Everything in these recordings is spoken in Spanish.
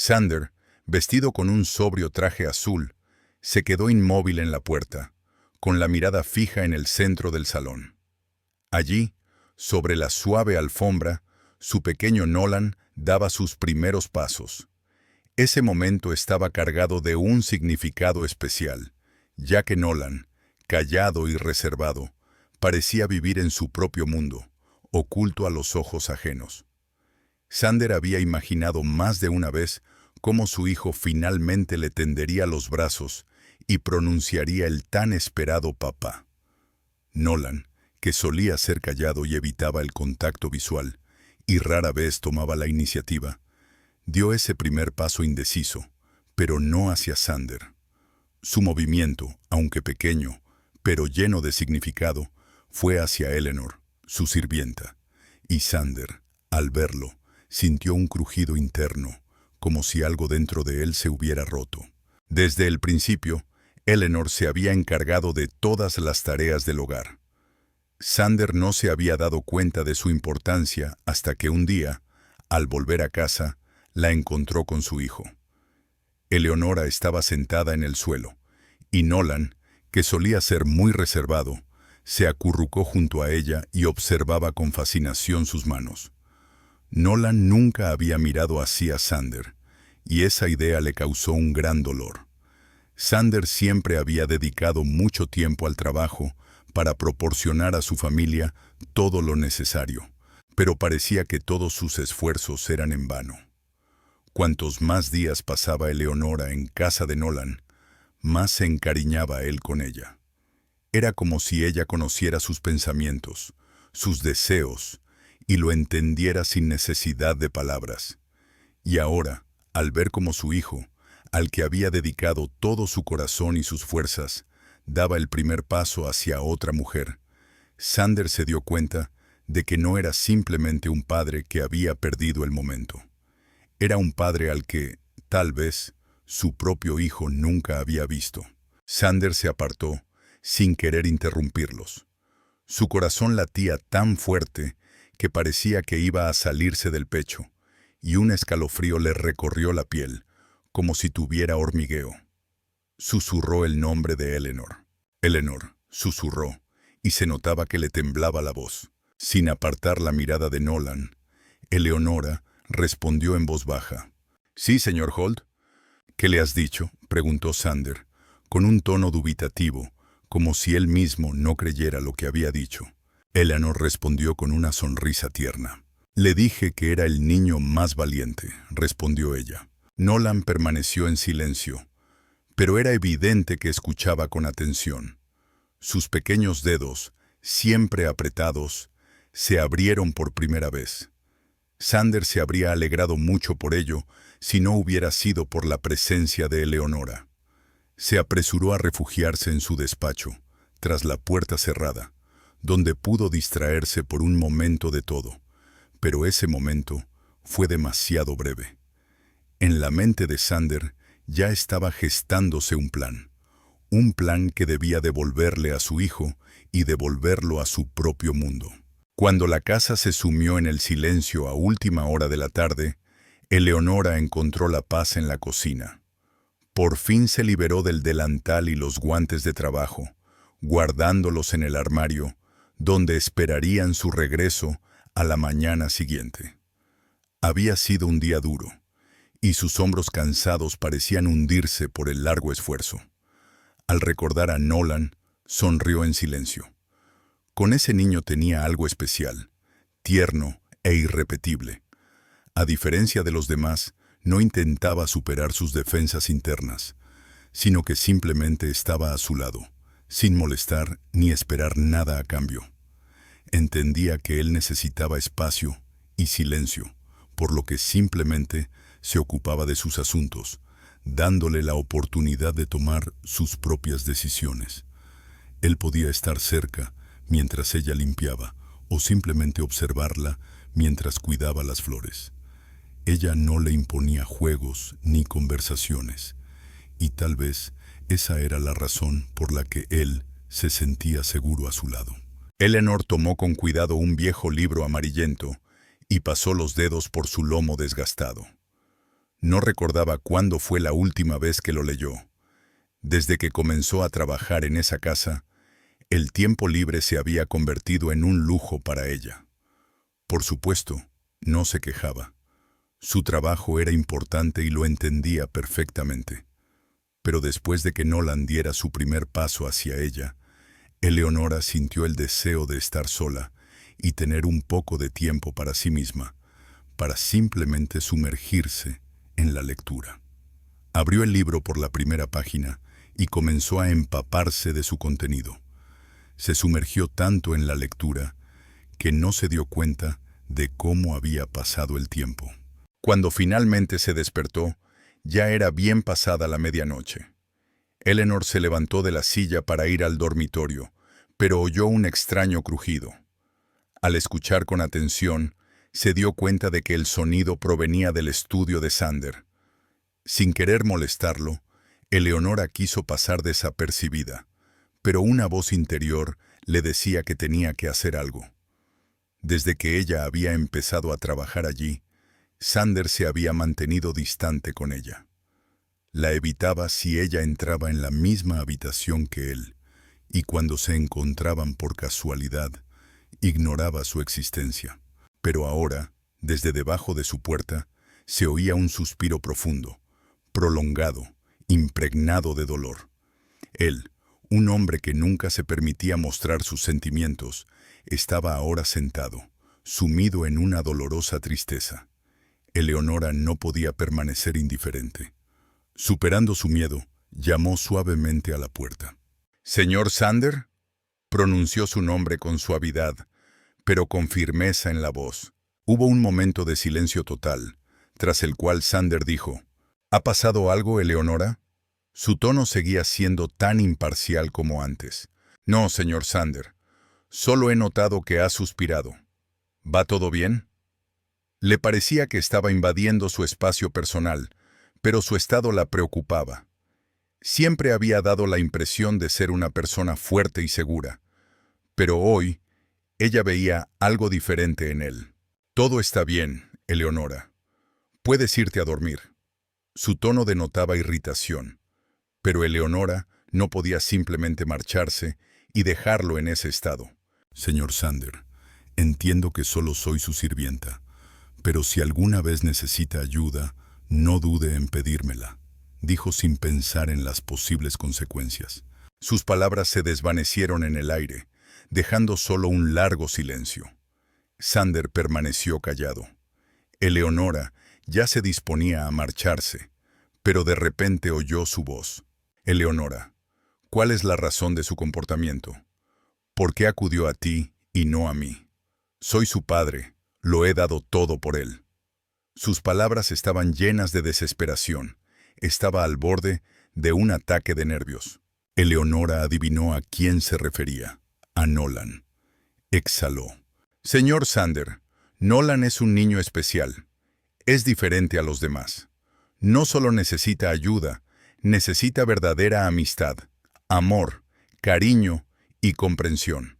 Sander, vestido con un sobrio traje azul, se quedó inmóvil en la puerta, con la mirada fija en el centro del salón. Allí, sobre la suave alfombra, su pequeño Nolan daba sus primeros pasos. Ese momento estaba cargado de un significado especial, ya que Nolan, callado y reservado, parecía vivir en su propio mundo, oculto a los ojos ajenos. Sander había imaginado más de una vez cómo su hijo finalmente le tendería los brazos y pronunciaría el tan esperado papá. Nolan, que solía ser callado y evitaba el contacto visual, y rara vez tomaba la iniciativa, dio ese primer paso indeciso, pero no hacia Sander. Su movimiento, aunque pequeño, pero lleno de significado, fue hacia Eleanor, su sirvienta, y Sander, al verlo, sintió un crujido interno, como si algo dentro de él se hubiera roto. Desde el principio, Eleanor se había encargado de todas las tareas del hogar. Sander no se había dado cuenta de su importancia hasta que un día, al volver a casa, la encontró con su hijo. Eleonora estaba sentada en el suelo, y Nolan, que solía ser muy reservado, se acurrucó junto a ella y observaba con fascinación sus manos. Nolan nunca había mirado así a Sander, y esa idea le causó un gran dolor. Sander siempre había dedicado mucho tiempo al trabajo para proporcionar a su familia todo lo necesario, pero parecía que todos sus esfuerzos eran en vano. Cuantos más días pasaba Eleonora en casa de Nolan, más se encariñaba él con ella. Era como si ella conociera sus pensamientos, sus deseos, y lo entendiera sin necesidad de palabras. Y ahora, al ver cómo su hijo, al que había dedicado todo su corazón y sus fuerzas, daba el primer paso hacia otra mujer, Sander se dio cuenta de que no era simplemente un padre que había perdido el momento. Era un padre al que, tal vez, su propio hijo nunca había visto. Sander se apartó, sin querer interrumpirlos. Su corazón latía tan fuerte que parecía que iba a salirse del pecho, y un escalofrío le recorrió la piel, como si tuviera hormigueo. Susurró el nombre de Eleanor. Eleanor, susurró, y se notaba que le temblaba la voz. Sin apartar la mirada de Nolan, Eleonora respondió en voz baja. «Sí, señor Holt». «¿Qué le has dicho?», preguntó Sander, con un tono dubitativo, como si él mismo no creyera lo que había dicho. Eleanor respondió con una sonrisa tierna. «Le dije que era el niño más valiente», respondió ella. Nolan permaneció en silencio, pero era evidente que escuchaba con atención. Sus pequeños dedos, siempre apretados, se abrieron por primera vez. Sander se habría alegrado mucho por ello si no hubiera sido por la presencia de Eleonora. Se apresuró a refugiarse en su despacho, tras la puerta cerrada, donde pudo distraerse por un momento de todo, pero ese momento fue demasiado breve. En la mente de Sander ya estaba gestándose un plan que debía devolverle a su hijo y devolverlo a su propio mundo. Cuando la casa se sumió en el silencio a última hora de la tarde, Eleonora encontró la paz en la cocina. Por fin se liberó del delantal y los guantes de trabajo, guardándolos en el armario, donde esperarían su regreso a la mañana siguiente. Había sido un día duro, y sus hombros cansados parecían hundirse por el largo esfuerzo. Al recordar a Nolan, sonrió en silencio. Con ese niño tenía algo especial, tierno e irrepetible. A diferencia de los demás, no intentaba superar sus defensas internas, sino que simplemente estaba a su lado, sin molestar ni esperar nada a cambio. Entendía que él necesitaba espacio y silencio, por lo que simplemente se ocupaba de sus asuntos, dándole la oportunidad de tomar sus propias decisiones. Él podía estar cerca mientras ella limpiaba, o simplemente observarla mientras cuidaba las flores. Ella no le imponía juegos ni conversaciones, y tal vez esa era la razón por la que él se sentía seguro a su lado. Eleanor tomó con cuidado un viejo libro amarillento y pasó los dedos por su lomo desgastado. No recordaba cuándo fue la última vez que lo leyó. Desde que comenzó a trabajar en esa casa, el tiempo libre se había convertido en un lujo para ella. Por supuesto, no se quejaba. Su trabajo era importante y lo entendía perfectamente. Pero después de que Nolan diera su primer paso hacia ella, Eleonora sintió el deseo de estar sola y tener un poco de tiempo para sí misma, para simplemente sumergirse en la lectura. Abrió el libro por la primera página y comenzó a empaparse de su contenido. Se sumergió tanto en la lectura que no se dio cuenta de cómo había pasado el tiempo. Cuando finalmente se despertó, ya era bien pasada la medianoche. Eleanor se levantó de la silla para ir al dormitorio, pero oyó un extraño crujido. Al escuchar con atención, se dio cuenta de que el sonido provenía del estudio de Xander. Sin querer molestarlo, Eleonora quiso pasar desapercibida, pero una voz interior le decía que tenía que hacer algo. Desde que ella había empezado a trabajar allí, Xander se había mantenido distante con ella. La evitaba si ella entraba en la misma habitación que él, y cuando se encontraban por casualidad, ignoraba su existencia. Pero ahora, desde debajo de su puerta, se oía un suspiro profundo, prolongado, impregnado de dolor. Él, un hombre que nunca se permitía mostrar sus sentimientos, estaba ahora sentado, sumido en una dolorosa tristeza. Eleonora no podía permanecer indiferente. Superando su miedo, llamó suavemente a la puerta. «¿Señor Xander?» Pronunció su nombre con suavidad, pero con firmeza en la voz. Hubo un momento de silencio total, tras el cual Xander dijo, «¿Ha pasado algo, Eleonora?» Su tono seguía siendo tan imparcial como antes. «No, señor Xander. Solo he notado que ha suspirado. ¿Va todo bien?» Le parecía que estaba invadiendo su espacio personal, pero su estado la preocupaba. Siempre había dado la impresión de ser una persona fuerte y segura, pero hoy ella veía algo diferente en él. «Todo está bien, Eleonora. Puedes irte a dormir». Su tono denotaba irritación, pero Eleonora no podía simplemente marcharse y dejarlo en ese estado. «Señor Xander, entiendo que solo soy su sirvienta, pero si alguna vez necesita ayuda, no dude en pedírmela», dijo sin pensar en las posibles consecuencias. Sus palabras se desvanecieron en el aire, dejando solo un largo silencio. Xander permaneció callado. Eleonora ya se disponía a marcharse, pero de repente oyó su voz. «Eleonora, ¿cuál es la razón de su comportamiento? ¿Por qué acudió a ti y no a mí? Soy su padre, lo he dado todo por él». Sus palabras estaban llenas de desesperación. Estaba al borde de un ataque de nervios. Eleonora adivinó a quién se refería. A Nolan. Exhaló. «Señor Xander, Nolan es un niño especial. Es diferente a los demás. No solo necesita ayuda, necesita verdadera amistad, amor, cariño y comprensión.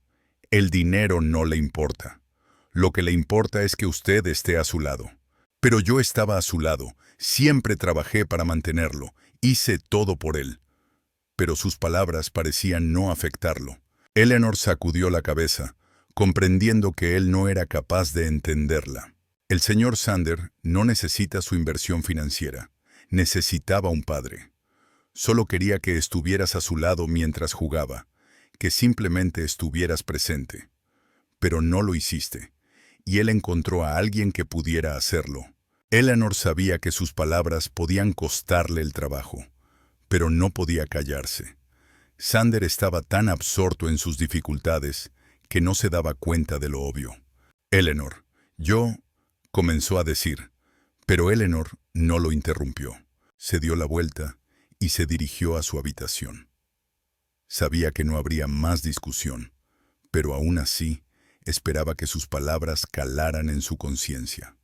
El dinero no le importa. Lo que le importa es que usted esté a su lado. Pero yo estaba a su lado, siempre trabajé para mantenerlo, hice todo por él». Pero sus palabras parecían no afectarlo. Eleanor sacudió la cabeza, comprendiendo que él no era capaz de entenderla. El señor Xander no necesita su inversión financiera, necesitaba un padre. Solo quería que estuvieras a su lado mientras jugaba, que simplemente estuvieras presente. Pero no lo hiciste, y él encontró a alguien que pudiera hacerlo. Eleanor sabía que sus palabras podían costarle el trabajo, pero no podía callarse. Xander estaba tan absorto en sus dificultades que no se daba cuenta de lo obvio. «Eleanor, yo», comenzó a decir, pero Eleanor no lo interrumpió. Se dio la vuelta y se dirigió a su habitación. Sabía que no habría más discusión, pero aún así esperaba que sus palabras calaran en su conciencia,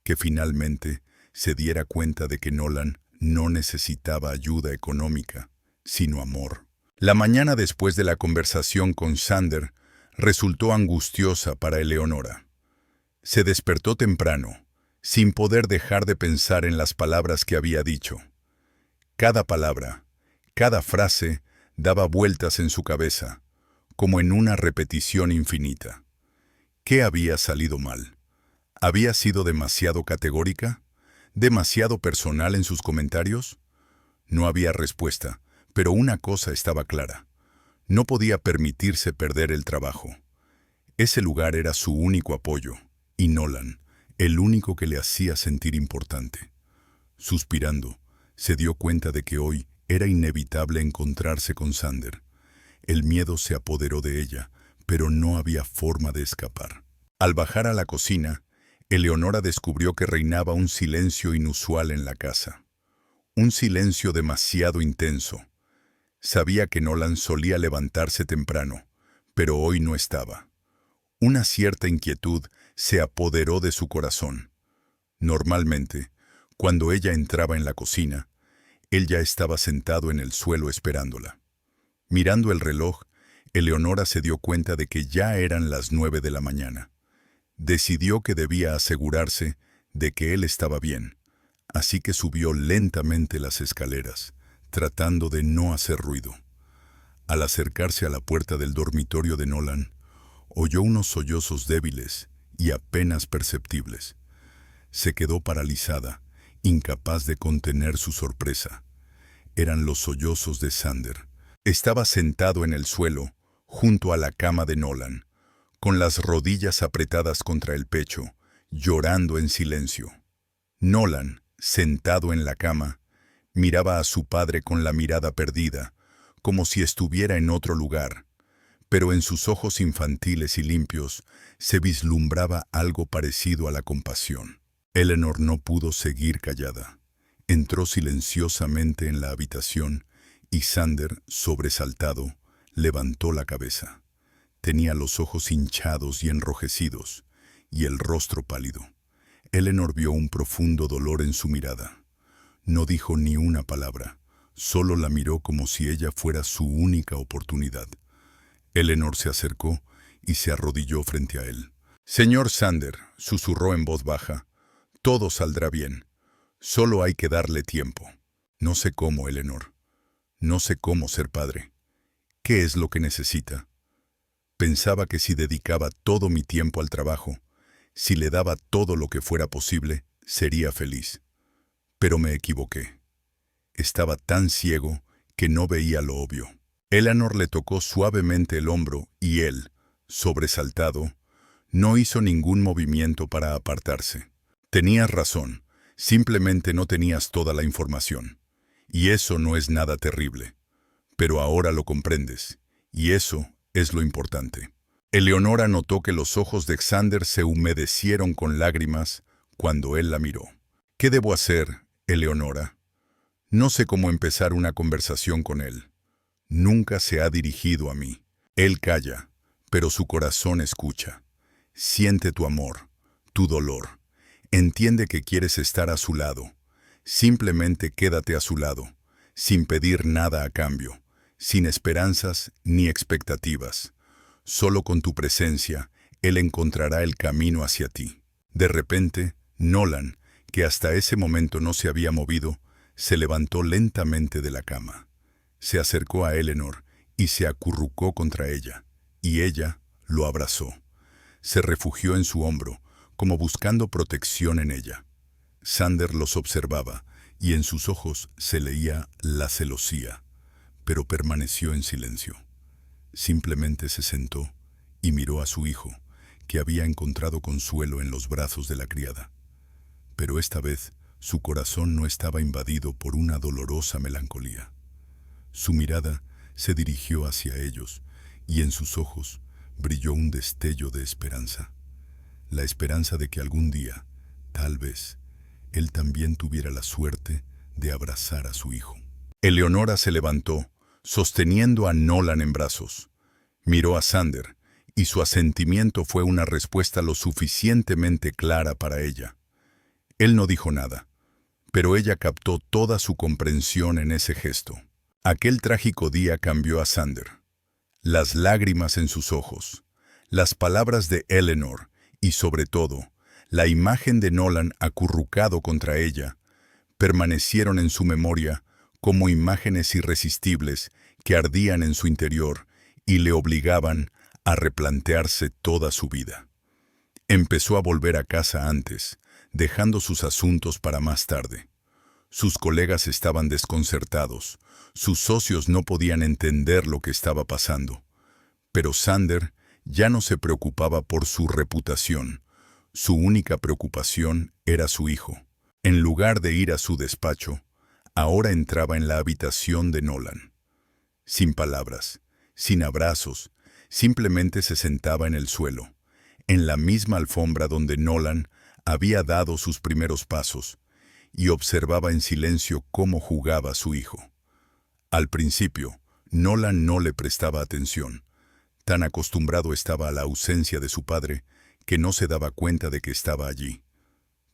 que finalmente se diera cuenta de que Nolan no necesitaba ayuda económica, sino amor. La mañana después de la conversación con Xander resultó angustiosa para Eleonora. Se despertó temprano, sin poder dejar de pensar en las palabras que había dicho. Cada palabra, cada frase, daba vueltas en su cabeza, como en una repetición infinita. ¿Qué había salido mal? ¿Había sido demasiado categórica? ¿Demasiado personal en sus comentarios? No había respuesta, pero una cosa estaba clara. No podía permitirse perder el trabajo. Ese lugar era su único apoyo, y Nolan, el único que le hacía sentir importante. Suspirando, se dio cuenta de que hoy era inevitable encontrarse con Sander. El miedo se apoderó de ella, pero no había forma de escapar. Al bajar a la cocina, Eleonora descubrió que reinaba un silencio inusual en la casa. Un silencio demasiado intenso. Sabía que Nolan solía levantarse temprano, pero hoy no estaba. Una cierta inquietud se apoderó de su corazón. Normalmente, cuando ella entraba en la cocina, él ya estaba sentado en el suelo esperándola. Mirando el reloj, Eleonora se dio cuenta de que ya eran las 9 de la mañana. Decidió que debía asegurarse de que él estaba bien, así que subió lentamente las escaleras, tratando de no hacer ruido. Al acercarse a la puerta del dormitorio de Nolan, oyó unos sollozos débiles y apenas perceptibles. Se quedó paralizada, incapaz de contener su sorpresa. Eran los sollozos de Sander. Estaba sentado en el suelo, junto a la cama de Nolan, con las rodillas apretadas contra el pecho, llorando en silencio. Nolan, sentado en la cama, miraba a su padre con la mirada perdida, como si estuviera en otro lugar, pero en sus ojos infantiles y limpios se vislumbraba algo parecido a la compasión. Eleanor no pudo seguir callada. Entró silenciosamente en la habitación y Sander, sobresaltado, levantó la cabeza. Tenía los ojos hinchados y enrojecidos, y el rostro pálido. Eleanor vio un profundo dolor en su mirada. No dijo ni una palabra, solo la miró como si ella fuera su única oportunidad. Eleanor se acercó y se arrodilló frente a él. «Señor Sander», susurró en voz baja, «todo saldrá bien. Solo hay que darle tiempo». «No sé cómo, Eleanor. No sé cómo ser padre. ¿Qué es lo que necesita?» Pensaba que si dedicaba todo mi tiempo al trabajo, si le daba todo lo que fuera posible, sería feliz. Pero me equivoqué. Estaba tan ciego que no veía lo obvio. Eleanor le tocó suavemente el hombro y él, sobresaltado, no hizo ningún movimiento para apartarse. «Tenías razón, simplemente no tenías toda la información. Y eso no es nada terrible. Pero ahora lo comprendes, y eso es lo importante». Eleonora notó que los ojos de Xander se humedecieron con lágrimas cuando él la miró. «¿Qué debo hacer, Eleonora?» «No sé cómo empezar una conversación con él. Nunca se ha dirigido a mí. Él calla, pero su corazón escucha. Siente tu amor, tu dolor. Entiende que quieres estar a su lado. Simplemente quédate a su lado, sin pedir nada a cambio, sin esperanzas ni expectativas. Solo con tu presencia, él encontrará el camino hacia ti». De repente, Nolan, que hasta ese momento no se había movido, se levantó lentamente de la cama. Se acercó a Eleanor y se acurrucó contra ella, y ella lo abrazó. Se refugió en su hombro, como buscando protección en ella. Sander los observaba, y en sus ojos se leía la celosía, pero permaneció en silencio. Simplemente se sentó y miró a su hijo, que había encontrado consuelo en los brazos de la criada. Pero esta vez su corazón no estaba invadido por una dolorosa melancolía. Su mirada se dirigió hacia ellos, y en sus ojos brilló un destello de esperanza. La esperanza de que algún día, tal vez, él también tuviera la suerte de abrazar a su hijo. Eleonora se levantó, sosteniendo a Nolan en brazos. Miró a Sander, y su asentimiento fue una respuesta lo suficientemente clara para ella. Él no dijo nada, pero ella captó toda su comprensión en ese gesto. Aquel trágico día cambió a Sander. Las lágrimas en sus ojos, las palabras de Eleanor y, sobre todo, la imagen de Nolan acurrucado contra ella, permanecieron en su memoria como imágenes irresistibles que ardían en su interior y le obligaban a replantearse toda su vida. Empezó a volver a casa antes, dejando sus asuntos para más tarde. Sus colegas estaban desconcertados, sus socios no podían entender lo que estaba pasando. Pero Sander ya no se preocupaba por su reputación. Su única preocupación era su hijo. En lugar de ir a su despacho, ahora entraba en la habitación de Nolan. Sin palabras, sin abrazos, simplemente se sentaba en el suelo, en la misma alfombra donde Nolan había dado sus primeros pasos, y observaba en silencio cómo jugaba su hijo. Al principio, Nolan no le prestaba atención. Tan acostumbrado estaba a la ausencia de su padre que no se daba cuenta de que estaba allí.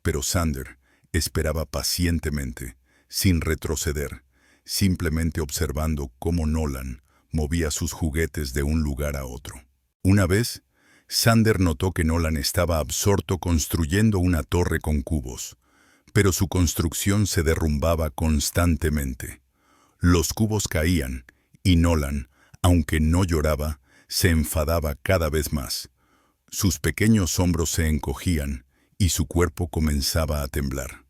Pero Sander esperaba pacientemente, sin retroceder, simplemente observando cómo Nolan movía sus juguetes de un lugar a otro. Una vez, Sander notó que Nolan estaba absorto construyendo una torre con cubos, pero su construcción se derrumbaba constantemente. Los cubos caían, y Nolan, aunque no lloraba, se enfadaba cada vez más. Sus pequeños hombros se encogían, y su cuerpo comenzaba a temblar.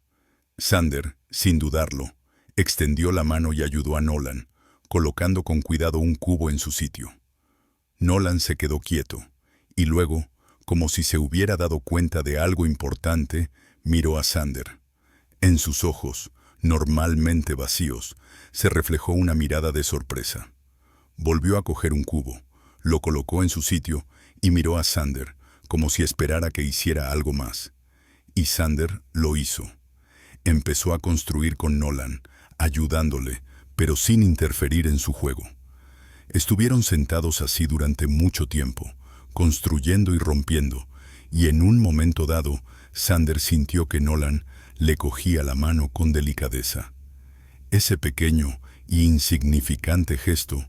Sander, sin dudarlo, extendió la mano y ayudó a Nolan, colocando con cuidado un cubo en su sitio. Nolan se quedó quieto, y luego, como si se hubiera dado cuenta de algo importante, miró a Sander. En sus ojos, normalmente vacíos, se reflejó una mirada de sorpresa. Volvió a coger un cubo, lo colocó en su sitio y miró a Sander, como si esperara que hiciera algo más. Y Sander lo hizo. Empezó a construir con Nolan, ayudándole, pero sin interferir en su juego. Estuvieron sentados así durante mucho tiempo, construyendo y rompiendo, y en un momento dado, Sander sintió que Nolan le cogía la mano con delicadeza. Ese pequeño y insignificante gesto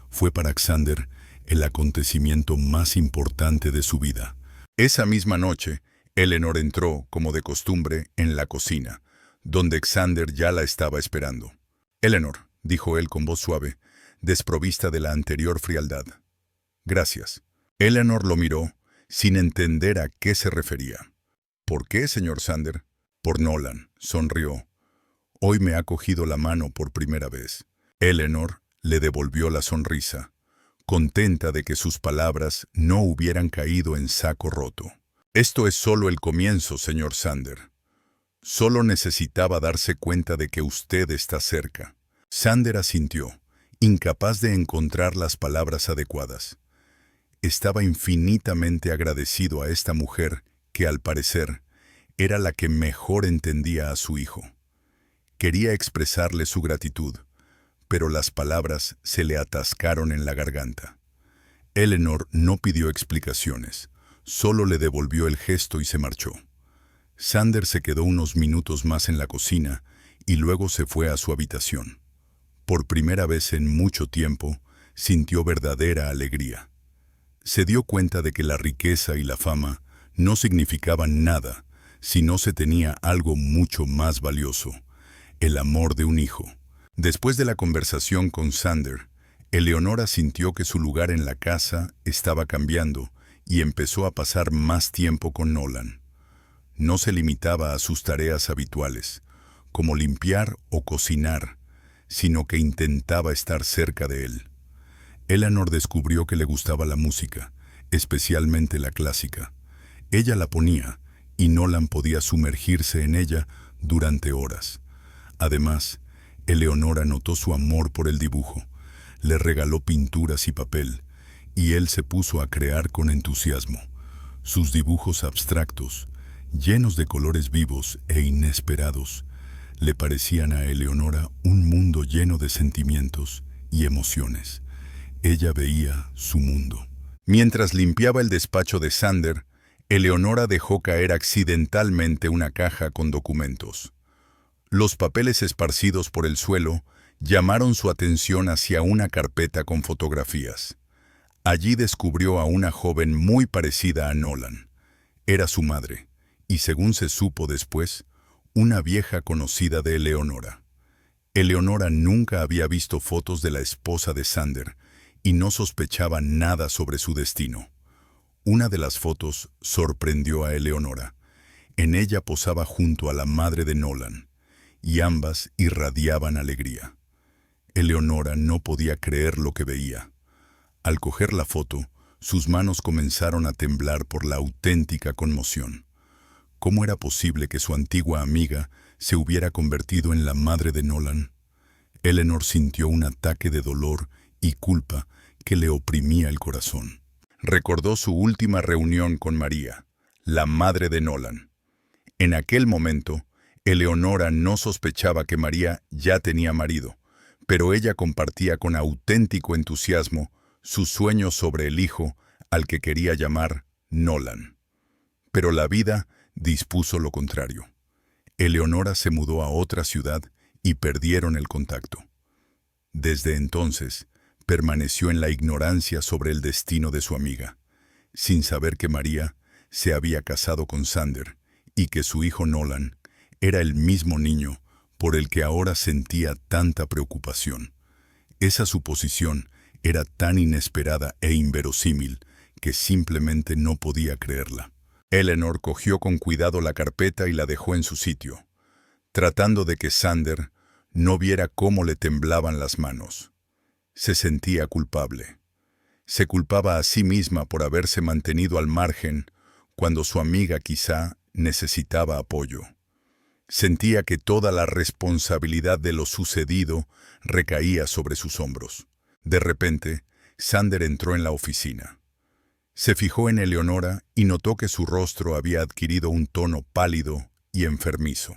fue para Sander el acontecimiento más importante de su vida. Esa misma noche, Eleanor entró, como de costumbre, en la cocina, donde Sander ya la estaba esperando. «Eleanor», dijo él con voz suave, desprovista de la anterior frialdad. «Gracias». Eleanor lo miró, sin entender a qué se refería. «¿Por qué, señor Sander?» «Por Nolan», sonrió. «Hoy me ha cogido la mano por primera vez». Eleanor le devolvió la sonrisa, contenta de que sus palabras no hubieran caído en saco roto. «Esto es solo el comienzo, señor Sander. Solo necesitaba darse cuenta de que usted está cerca». Sander asintió, incapaz de encontrar las palabras adecuadas. Estaba infinitamente agradecido a esta mujer que, al parecer, era la que mejor entendía a su hijo. Quería expresarle su gratitud, pero las palabras se le atascaron en la garganta. Eleanor no pidió explicaciones, solo le devolvió el gesto y se marchó. Sander se quedó unos minutos más en la cocina y luego se fue a su habitación. Por primera vez en mucho tiempo, sintió verdadera alegría. Se dio cuenta de que la riqueza y la fama no significaban nada si no se tenía algo mucho más valioso, el amor de un hijo. Después de la conversación con Sander, Eleonora sintió que su lugar en la casa estaba cambiando y empezó a pasar más tiempo con Nolan. No se limitaba a sus tareas habituales, como limpiar o cocinar, sino que intentaba estar cerca de él. Eleanor descubrió que le gustaba la música, especialmente la clásica. Ella la ponía, y Nolan podía sumergirse en ella durante horas. Además, Eleonora notó su amor por el dibujo, le regaló pinturas y papel, y él se puso a crear con entusiasmo. Sus dibujos abstractos, llenos de colores vivos e inesperados, le parecían a Eleonora un mundo lleno de sentimientos y emociones. Ella veía su mundo. Mientras limpiaba el despacho de Sander, Eleonora dejó caer accidentalmente una caja con documentos. Los papeles esparcidos por el suelo llamaron su atención hacia una carpeta con fotografías. Allí descubrió a una joven muy parecida a Nolan. Era su madre, y según se supo después, una vieja conocida de Eleonora. Eleonora nunca había visto fotos de la esposa de Sander y no sospechaba nada sobre su destino. Una de las fotos sorprendió a Eleonora. En ella posaba junto a la madre de Nolan, y ambas irradiaban alegría. Eleonora no podía creer lo que veía. Al coger la foto, sus manos comenzaron a temblar por la auténtica conmoción. ¿Cómo era posible que su antigua amiga se hubiera convertido en la madre de Nolan? Eleanor sintió un ataque de dolor y culpa que le oprimía el corazón. Recordó su última reunión con María, la madre de Nolan. En aquel momento, Eleonora no sospechaba que María ya tenía marido, pero ella compartía con auténtico entusiasmo sus sueños sobre el hijo al que quería llamar Nolan. Pero la vida dispuso lo contrario. Eleonora se mudó a otra ciudad y perdieron el contacto. Desde entonces, permaneció en la ignorancia sobre el destino de su amiga, sin saber que María se había casado con Sander y que su hijo Nolan era el mismo niño por el que ahora sentía tanta preocupación. Esa suposición era tan inesperada e inverosímil que simplemente no podía creerla. Eleanor cogió con cuidado la carpeta y la dejó en su sitio, tratando de que Sander no viera cómo le temblaban las manos. Se sentía culpable. Se culpaba a sí misma por haberse mantenido al margen cuando su amiga quizá necesitaba apoyo. Sentía que toda la responsabilidad de lo sucedido recaía sobre sus hombros. De repente, Sander entró en la oficina. Se fijó en Eleonora y notó que su rostro había adquirido un tono pálido y enfermizo.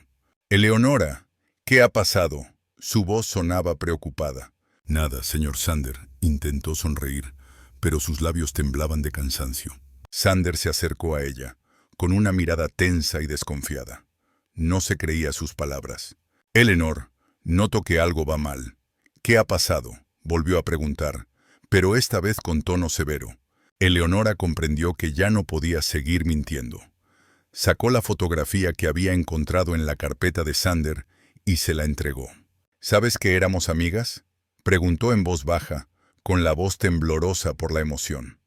«Eleonora, ¿qué ha pasado?» Su voz sonaba preocupada. «Nada, señor Sander», intentó sonreír, pero sus labios temblaban de cansancio. Sander se acercó a ella, con una mirada tensa y desconfiada. No se creía sus palabras. «Eleanor, noto que algo va mal. ¿Qué ha pasado?», volvió a preguntar, pero esta vez con tono severo. Eleonora comprendió que ya no podía seguir mintiendo. Sacó la fotografía que había encontrado en la carpeta de Sander y se la entregó. «¿Sabes que éramos amigas?», preguntó en voz baja, con la voz temblorosa por la emoción.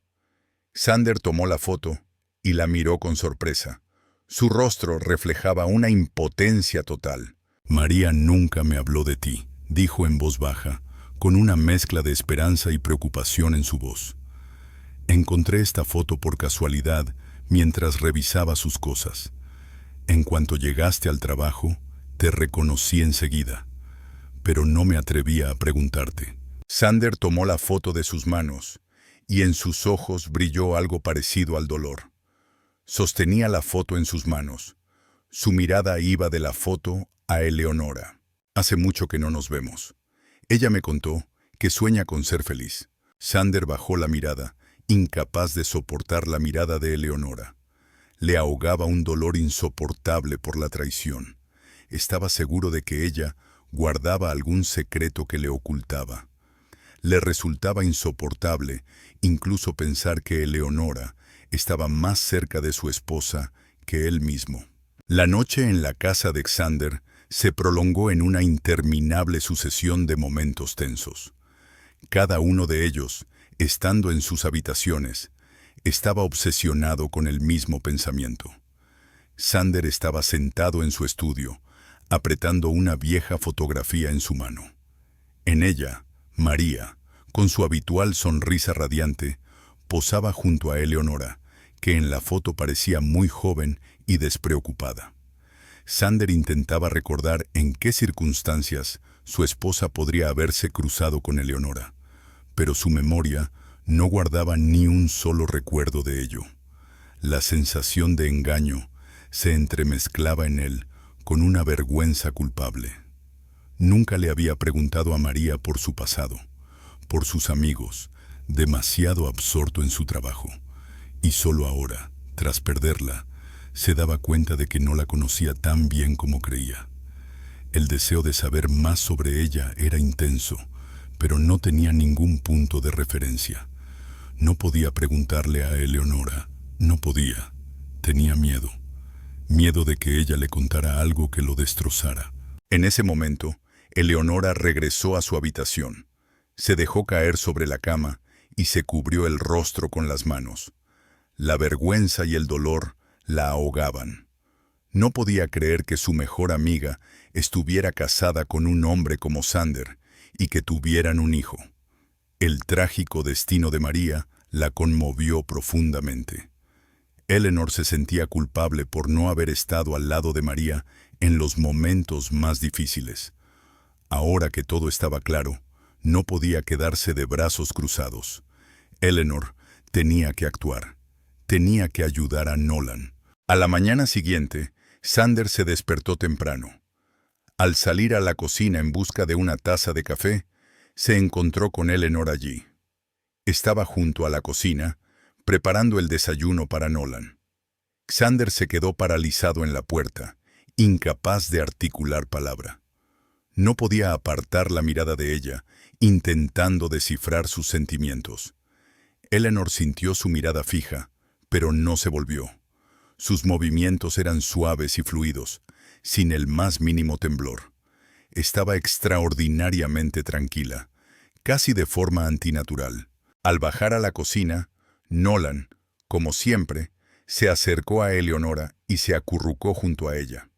Sander tomó la foto y la miró con sorpresa. Su rostro reflejaba una impotencia total. «María nunca me habló de ti», dijo en voz baja, con una mezcla de esperanza y preocupación en su voz. «Encontré esta foto por casualidad mientras revisaba sus cosas. En cuanto llegaste al trabajo, te reconocí enseguida, pero no me atrevía a preguntarte». Sander tomó la foto de sus manos y en sus ojos brilló algo parecido al dolor. Sostenía la foto en sus manos. Su mirada iba de la foto a Eleonora. «Hace mucho que no nos vemos. Ella me contó que sueña con ser feliz». Sander bajó la mirada, incapaz de soportar la mirada de Eleonora. Le ahogaba un dolor insoportable por la traición. Estaba seguro de que ella guardaba algún secreto que le ocultaba. Le resultaba insoportable incluso pensar que Eleonora estaba más cerca de su esposa que él mismo. La noche en la casa de Sander se prolongó en una interminable sucesión de momentos tensos. Cada uno de ellos, estando en sus habitaciones, estaba obsesionado con el mismo pensamiento. Sander estaba sentado en su estudio, apretando una vieja fotografía en su mano. En ella, María, con su habitual sonrisa radiante, posaba junto a Eleonora, que en la foto parecía muy joven y despreocupada. Sander intentaba recordar en qué circunstancias su esposa podría haberse cruzado con Eleonora, pero su memoria no guardaba ni un solo recuerdo de ello. La sensación de engaño se entremezclaba en él con una vergüenza culpable. Nunca le había preguntado a María por su pasado, por sus amigos, demasiado absorto en su trabajo, y solo ahora, tras perderla, se daba cuenta de que no la conocía tan bien como creía. El deseo de saber más sobre ella era intenso, pero no tenía ningún punto de referencia. No podía preguntarle a Eleonora, no podía, tenía miedo. miedo de que ella le contara algo que lo destrozara. En ese momento, Eleonora regresó a su habitación. Se dejó caer sobre la cama y se cubrió el rostro con las manos. La vergüenza y el dolor la ahogaban. No podía creer que su mejor amiga estuviera casada con un hombre como Sander y que tuvieran un hijo. El trágico destino de María la conmovió profundamente. Eleanor se sentía culpable por no haber estado al lado de María en los momentos más difíciles. Ahora que todo estaba claro, no podía quedarse de brazos cruzados. Eleanor tenía que actuar. Tenía que ayudar a Nolan. A la mañana siguiente, Sander se despertó temprano. Al salir a la cocina en busca de una taza de café, se encontró con Eleanor allí. Estaba junto a la cocina, preparando el desayuno para Nolan. Sander se quedó paralizado en la puerta, incapaz de articular palabra. No podía apartar la mirada de ella, intentando descifrar sus sentimientos. Eleanor sintió su mirada fija, pero no se volvió. Sus movimientos eran suaves y fluidos, sin el más mínimo temblor. Estaba extraordinariamente tranquila, casi de forma antinatural. Al bajar a la cocina, Nolan, como siempre, se acercó a Eleonora y se acurrucó junto a ella.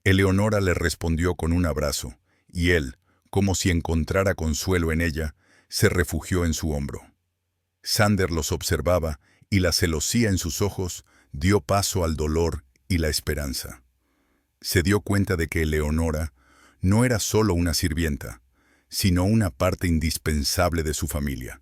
Eleonora le respondió con un abrazo, y él, como si encontrara consuelo en ella, se refugió en su hombro. Sander los observaba y la celosía en sus ojos dio paso al dolor y la esperanza. Se dio cuenta de que Eleonora no era solo una sirvienta, sino una parte indispensable de su familia,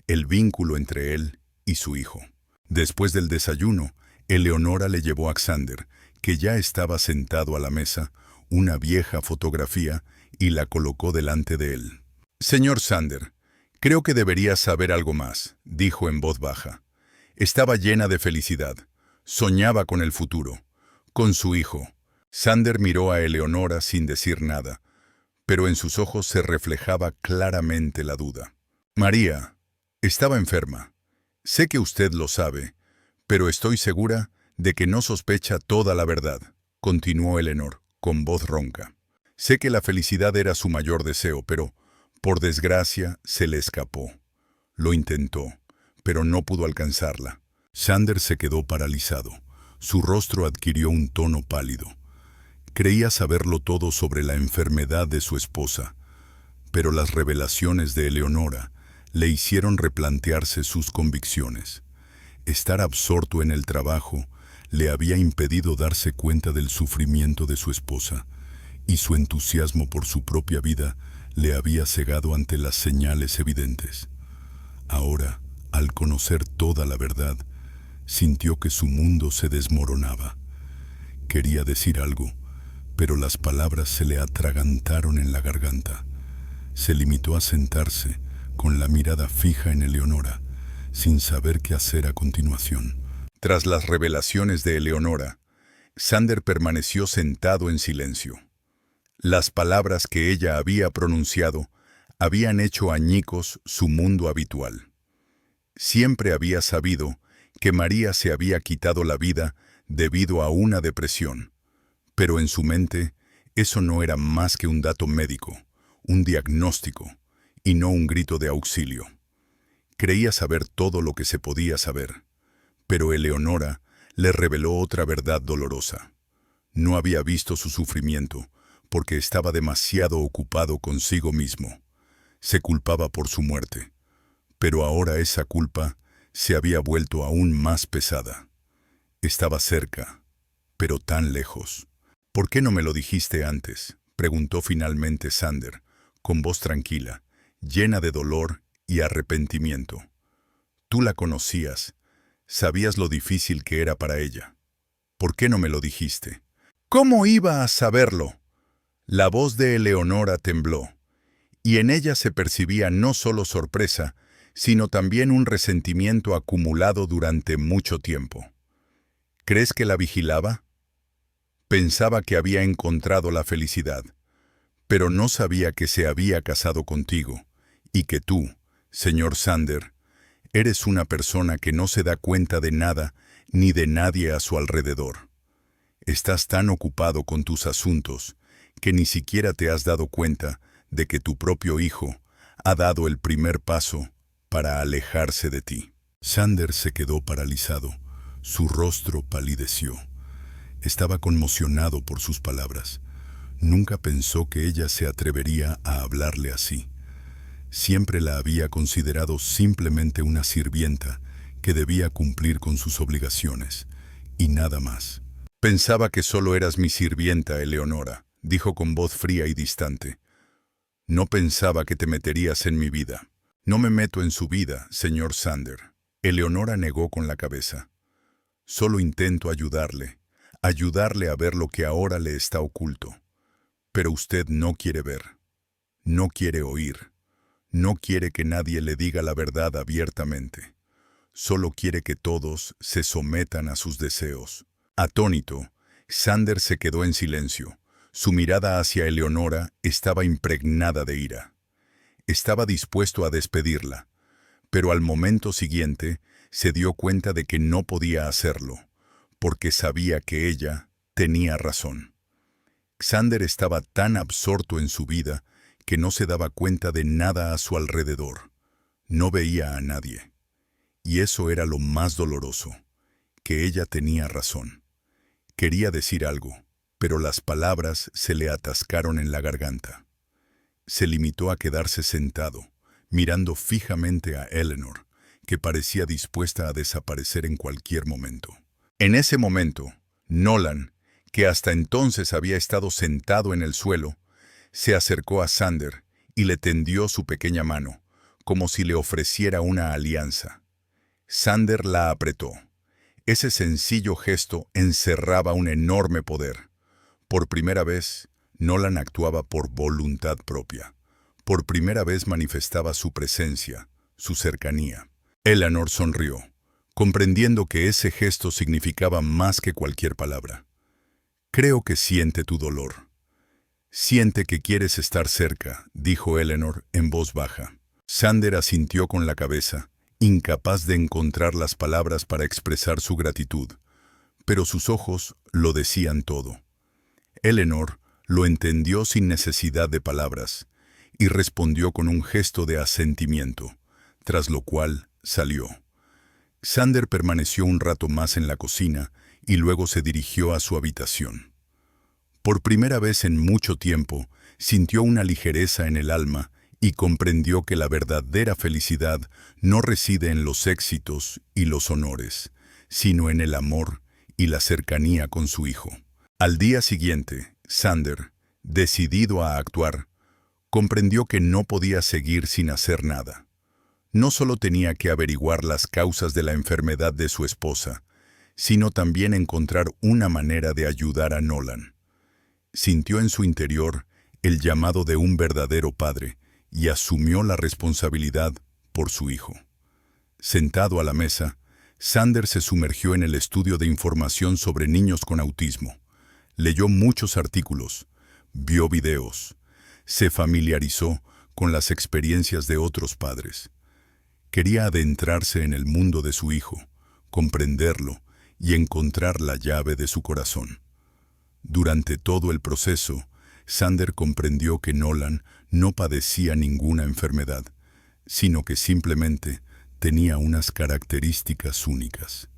el vínculo entre él y su hijo. Después del desayuno, Eleonora le llevó a Xander, que ya estaba sentado a la mesa, una vieja fotografía y la colocó delante de él. «Señor Sander, creo que debería saber algo más», dijo en voz baja. Estaba llena de felicidad. Soñaba con el futuro, con su hijo. Sander miró a Eleonora sin decir nada, pero en sus ojos se reflejaba claramente la duda. «María estaba enferma. Sé que usted lo sabe, pero estoy segura de que no sospecha toda la verdad», continuó Eleanor, con voz ronca. «Sé que la felicidad era su mayor deseo, pero, por desgracia, se le escapó. Lo intentó, pero no pudo alcanzarla». Sander se quedó paralizado. Su rostro adquirió un tono pálido. Creía saberlo todo sobre la enfermedad de su esposa, pero las revelaciones de Eleonora le hicieron replantearse sus convicciones. Estar absorto en el trabajo le había impedido darse cuenta del sufrimiento de su esposa, y su entusiasmo por su propia vida le había cegado ante las señales evidentes. Ahora, al conocer toda la verdad, sintió que su mundo se desmoronaba. Quería decir algo, pero las palabras se le atragantaron en la garganta. Se limitó a sentarse, con la mirada fija en Eleonora, sin saber qué hacer a continuación. Tras las revelaciones de Eleonora, Sander permaneció sentado en silencio. Las palabras que ella había pronunciado habían hecho añicos su mundo habitual. Siempre había sabido que María se había quitado la vida debido a una depresión, pero en su mente eso no era más que un dato médico, un diagnóstico, y no un grito de auxilio. Creía saber todo lo que se podía saber, pero Eleonora le reveló otra verdad dolorosa. No había visto su sufrimiento porque estaba demasiado ocupado consigo mismo. Se culpaba por su muerte, pero ahora esa culpa se había vuelto aún más pesada. Estaba cerca, pero tan lejos. «¿Por qué no me lo dijiste antes?», preguntó finalmente Sander, con voz tranquila, llena de dolor y arrepentimiento. «Tú la conocías, sabías lo difícil que era para ella. ¿Por qué no me lo dijiste?». «¿Cómo iba a saberlo?». La voz de Eleonora tembló, y en ella se percibía no solo sorpresa, sino también un resentimiento acumulado durante mucho tiempo. «¿Crees que la vigilaba?». «Pensaba que había encontrado la felicidad, pero no sabía que se había casado contigo, y que tú, señor Sander, eres una persona que no se da cuenta de nada ni de nadie a su alrededor». Estás tan ocupado con tus asuntos que ni siquiera te has dado cuenta de que tu propio hijo ha dado el primer paso para alejarse de ti. Xander se quedó paralizado. Su rostro palideció. Estaba conmocionado por sus palabras. Nunca pensó que ella se atrevería a hablarle así. Siempre la había considerado simplemente una sirvienta que debía cumplir con sus obligaciones, y nada más. Pensaba que solo eras mi sirvienta, Eleonora, dijo con voz fría y distante. No pensaba que te meterías en mi vida. No me meto en su vida, señor Xander. Eleonora negó con la cabeza. Solo intento ayudarle a ver lo que ahora le está oculto. Pero usted no quiere ver, no quiere oír, no quiere que nadie le diga la verdad abiertamente. Solo quiere que todos se sometan a sus deseos. Atónito, Xander se quedó en silencio. Su mirada hacia Eleonora estaba impregnada de ira. Estaba dispuesto a despedirla, pero al momento siguiente se dio cuenta de que no podía hacerlo, porque sabía que ella tenía razón. Xander estaba tan absorto en su vida que no se daba cuenta de nada a su alrededor. No veía a nadie. Y eso era lo más doloroso, que ella tenía razón. Quería decir algo, pero las palabras se le atascaron en la garganta. Se limitó a quedarse sentado, mirando fijamente a Eleanor, que parecía dispuesta a desaparecer en cualquier momento. En ese momento, Nolan, que hasta entonces había estado sentado en el suelo, se acercó a Xander y le tendió su pequeña mano, como si le ofreciera una alianza. Xander la apretó. Ese sencillo gesto encerraba un enorme poder. Por primera vez, Nolan actuaba por voluntad propia. Por primera vez manifestaba su presencia, su cercanía. Eleanor sonrió, comprendiendo que ese gesto significaba más que cualquier palabra. Creo que siente tu dolor. Siente que quieres estar cerca, dijo Eleanor en voz baja. Xander asintió con la cabeza, incapaz de encontrar las palabras para expresar su gratitud, pero sus ojos lo decían todo. Eleanor lo entendió sin necesidad de palabras y respondió con un gesto de asentimiento, tras lo cual salió. Xander permaneció un rato más en la cocina y luego se dirigió a su habitación. Por primera vez en mucho tiempo, sintió una ligereza en el alma y comprendió que la verdadera felicidad no reside en los éxitos y los honores, sino en el amor y la cercanía con su hijo. Al día siguiente, Xander, decidido a actuar, comprendió que no podía seguir sin hacer nada. No solo tenía que averiguar las causas de la enfermedad de su esposa, sino también encontrar una manera de ayudar a Nolan. Sintió en su interior el llamado de un verdadero padre y asumió la responsabilidad por su hijo. Sentado a la mesa, Xander se sumergió en el estudio de información sobre niños con autismo. Leyó muchos artículos, vio videos, se familiarizó con las experiencias de otros padres. Quería adentrarse en el mundo de su hijo, comprenderlo y encontrar la llave de su corazón. Durante todo el proceso, Xander comprendió que Nolan no padecía ninguna enfermedad, sino que simplemente tenía unas características únicas.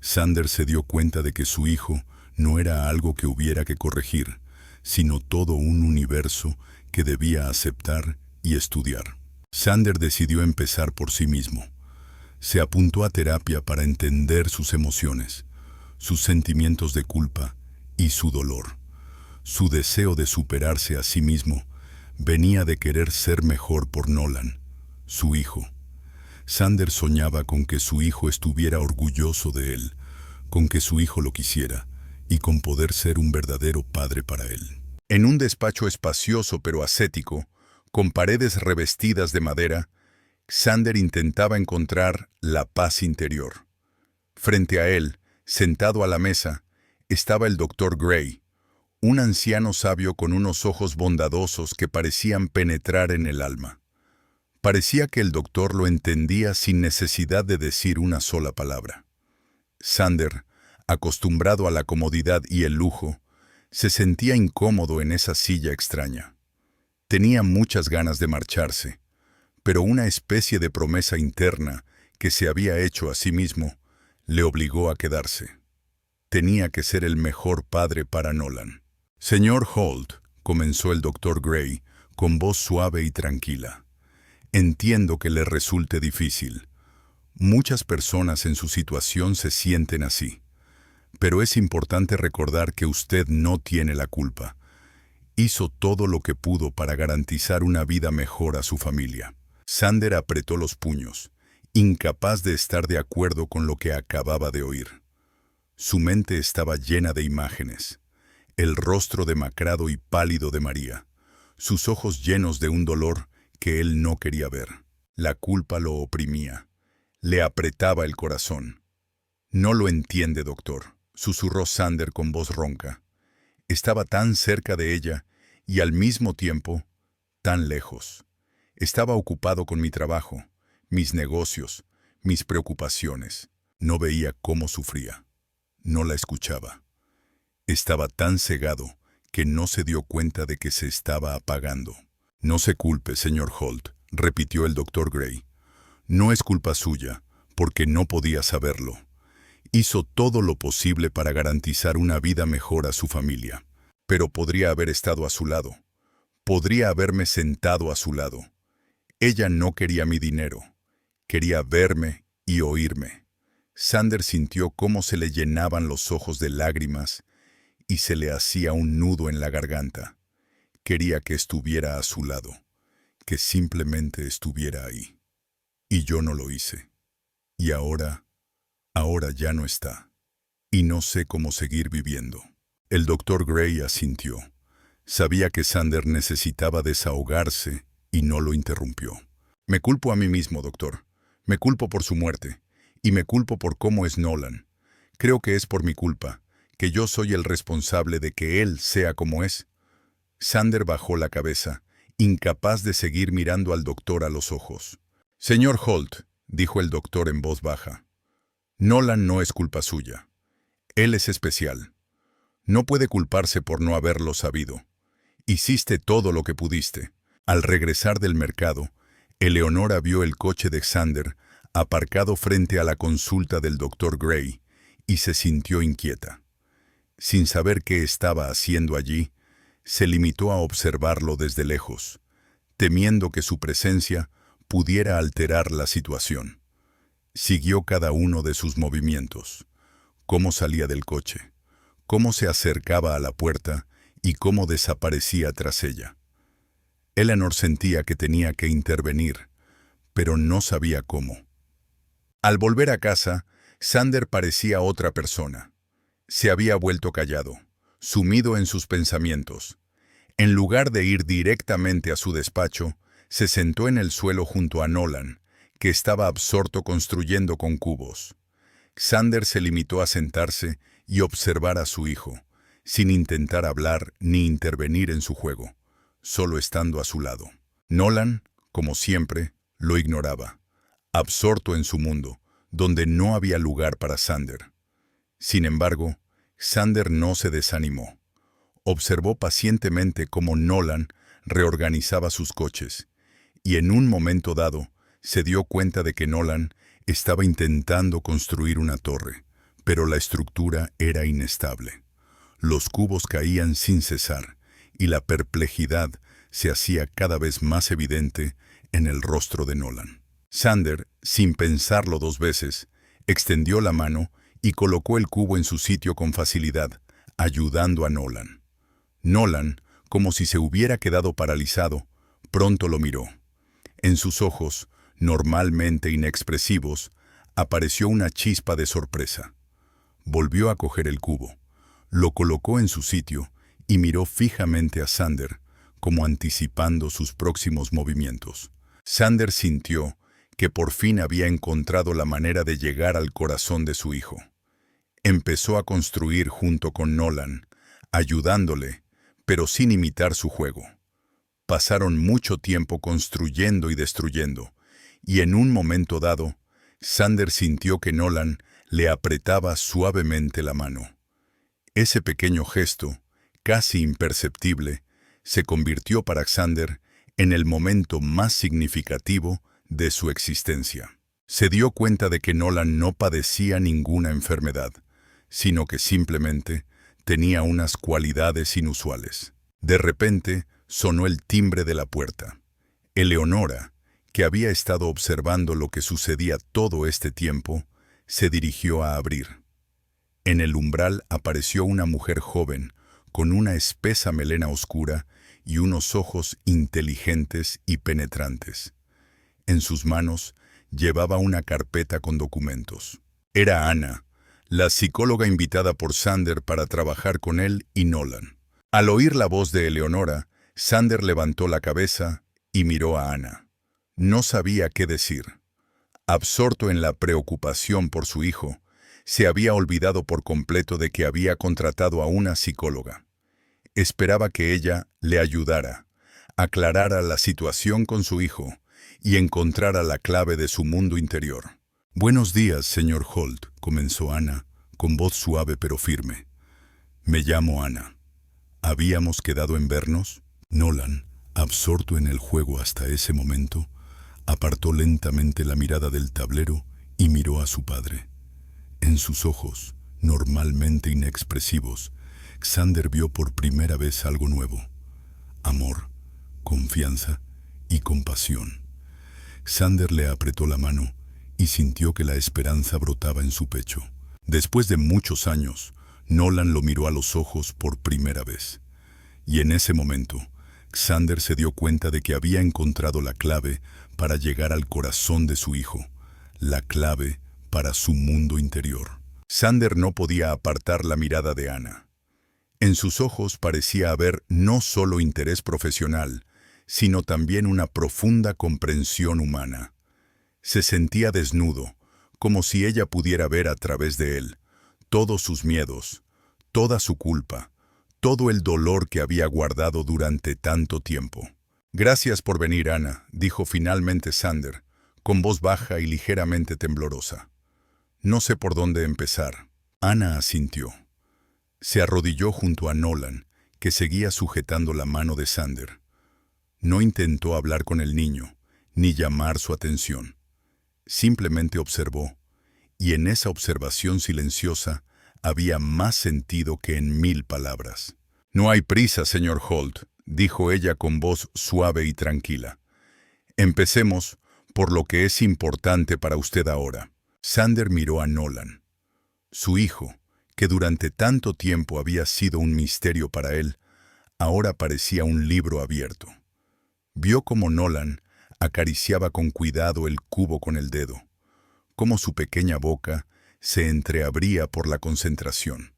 Xander se dio cuenta de que su hijo no era algo que hubiera que corregir, sino todo un universo que debía aceptar y estudiar. Xander decidió empezar por sí mismo. Se apuntó a terapia para entender sus emociones, sus sentimientos de culpa y su dolor. Su deseo de superarse a sí mismo venía de querer ser mejor por Nolan, su hijo. Xander soñaba con que su hijo estuviera orgulloso de él, con que su hijo lo quisiera y con poder ser un verdadero padre para él. En un despacho espacioso pero ascético, con paredes revestidas de madera, Xander intentaba encontrar la paz interior. Frente a él, sentado a la mesa, estaba el Dr. Gray, un anciano sabio con unos ojos bondadosos que parecían penetrar en el alma. Parecía que el doctor lo entendía sin necesidad de decir una sola palabra. Xander Acostumbrado a la comodidad y el lujo, se sentía incómodo en esa silla extraña. Tenía muchas ganas de marcharse, pero una especie de promesa interna que se había hecho a sí mismo le obligó a quedarse. Tenía que ser el mejor padre para Nolan. Señor Holt, comenzó el doctor Gray con voz suave y tranquila. Entiendo que le resulte difícil. Muchas personas en su situación se sienten así. Pero es importante recordar que usted no tiene la culpa. Hizo todo lo que pudo para garantizar una vida mejor a su familia. Sander apretó los puños, incapaz de estar de acuerdo con lo que acababa de oír. Su mente estaba llena de imágenes. El rostro demacrado y pálido de María, sus ojos llenos de un dolor que él no quería ver. La culpa lo oprimía, le apretaba el corazón. «No lo entiende, doctor», susurró Sander con voz ronca. Estaba tan cerca de ella y al mismo tiempo tan lejos. Estaba ocupado con mi trabajo, mis negocios, mis preocupaciones. No veía cómo sufría. No la escuchaba. Estaba tan cegado que no se dio cuenta de que se estaba apagando. «No se culpe, señor Holt», repitió el doctor Gray. «No es culpa suya, porque no podía saberlo. Hizo todo lo posible para garantizar una vida mejor a su familia. Pero podría haber estado a su lado. Podría haberme sentado a su lado. Ella no quería mi dinero. Quería verme y oírme». Sander sintió cómo se le llenaban los ojos de lágrimas y se le hacía un nudo en la garganta. Quería que estuviera a su lado, que simplemente estuviera ahí. Y yo no lo hice. Y ahora ya no está. Y no sé cómo seguir viviendo. El doctor Gray asintió. Sabía que Sander necesitaba desahogarse y no lo interrumpió. «Me culpo a mí mismo, doctor. Me culpo por su muerte. Y me culpo por cómo es Nolan. Creo que es por mi culpa, que yo soy el responsable de que él sea como es». Sander bajó la cabeza, incapaz de seguir mirando al doctor a los ojos. «Señor Holt», dijo el doctor en voz baja, «Nolan no es culpa suya. Él es especial. No puede culparse por no haberlo sabido. Hiciste todo lo que pudiste». Al regresar del mercado, Eleonora vio el coche de Sander aparcado frente a la consulta del doctor Gray y se sintió inquieta. Sin saber qué estaba haciendo allí, se limitó a observarlo desde lejos, temiendo que su presencia pudiera alterar la situación. Siguió cada uno de sus movimientos, cómo salía del coche, cómo se acercaba a la puerta y cómo desaparecía tras ella. Eleanor sentía que tenía que intervenir, pero no sabía cómo. Al volver a casa, Sander parecía otra persona. Se había vuelto callado, sumido en sus pensamientos. En lugar de ir directamente a su despacho, se sentó en el suelo junto a Nolan, que estaba absorto construyendo con cubos. Sander se limitó a sentarse y observar a su hijo, sin intentar hablar ni intervenir en su juego, solo estando a su lado. Nolan, como siempre, lo ignoraba, absorto en su mundo, donde no había lugar para Sander. Sin embargo, Sander no se desanimó. Observó pacientemente cómo Nolan reorganizaba sus coches, y en un momento dado se dio cuenta de que Nolan estaba intentando construir una torre, pero la estructura era inestable. Los cubos caían sin cesar, y la perplejidad se hacía cada vez más evidente en el rostro de Nolan. Sander, sin pensarlo dos veces, extendió la mano y colocó el cubo en su sitio con facilidad, ayudando a Nolan. Nolan, como si se hubiera quedado paralizado, pronto lo miró. En sus ojos, normalmente inexpresivos, apareció una chispa de sorpresa. Volvió a coger el cubo, lo colocó en su sitio y miró fijamente a Sander, como anticipando sus próximos movimientos. Sander sintió que por fin había encontrado la manera de llegar al corazón de su hijo. Empezó a construir junto con Nolan, ayudándole, pero sin imitar su juego. Pasaron mucho tiempo construyendo y destruyendo, y en un momento dado, Sander sintió que Nolan le apretaba suavemente la mano. Ese pequeño gesto, casi imperceptible, se convirtió para Xander en el momento más significativo de su existencia. Se dio cuenta de que Nolan no padecía ninguna enfermedad, sino que simplemente tenía unas cualidades inusuales. De repente sonó el timbre de la puerta. Eleonora, que había estado observando lo que sucedía todo este tiempo, se dirigió a abrir. En el umbral apareció una mujer joven, con una espesa melena oscura y unos ojos inteligentes y penetrantes. En sus manos llevaba una carpeta con documentos. Era Ana, la psicóloga invitada por Xander para trabajar con él y Nolan. Al oír la voz de Eleonora, Xander levantó la cabeza y miró a Ana. No sabía qué decir. Absorto en la preocupación por su hijo, se había olvidado por completo de que había contratado a una psicóloga. Esperaba que ella le ayudara, aclarara la situación con su hijo y encontrara la clave de su mundo interior. «Buenos días, señor Holt», comenzó Ana, con voz suave pero firme. «Me llamo Ana. ¿Habíamos quedado en vernos?» Nolan, absorto en el juego hasta ese momento, apartó lentamente la mirada del tablero y miró a su padre. En sus ojos, normalmente inexpresivos, Xander vio por primera vez algo nuevo: amor, confianza y compasión. Xander le apretó la mano y sintió que la esperanza brotaba en su pecho. Después de muchos años, Nolan lo miró a los ojos por primera vez. Y en ese momento, Xander se dio cuenta de que había encontrado la clave para llegar al corazón de su hijo, la clave para su mundo interior. Xander no podía apartar la mirada de Ana. En sus ojos parecía haber no solo interés profesional, sino también una profunda comprensión humana. Se sentía desnudo, como si ella pudiera ver a través de él todos sus miedos, toda su culpa, todo el dolor que había guardado durante tanto tiempo. «Gracias por venir, Ana», dijo finalmente Xander, con voz baja y ligeramente temblorosa. «No sé por dónde empezar». Ana asintió. Se arrodilló junto a Nolan, que seguía sujetando la mano de Xander. No intentó hablar con el niño, ni llamar su atención. Simplemente observó, y en esa observación silenciosa había más sentido que en 1000 palabras. «No hay prisa, señor Holt», dijo ella con voz suave y tranquila. «Empecemos por lo que es importante para usted ahora». Xander miró a Nolan. Su hijo, que durante tanto tiempo había sido un misterio para él, ahora parecía un libro abierto. Vio cómo Nolan acariciaba con cuidado el cubo con el dedo, cómo su pequeña boca se entreabría por la concentración.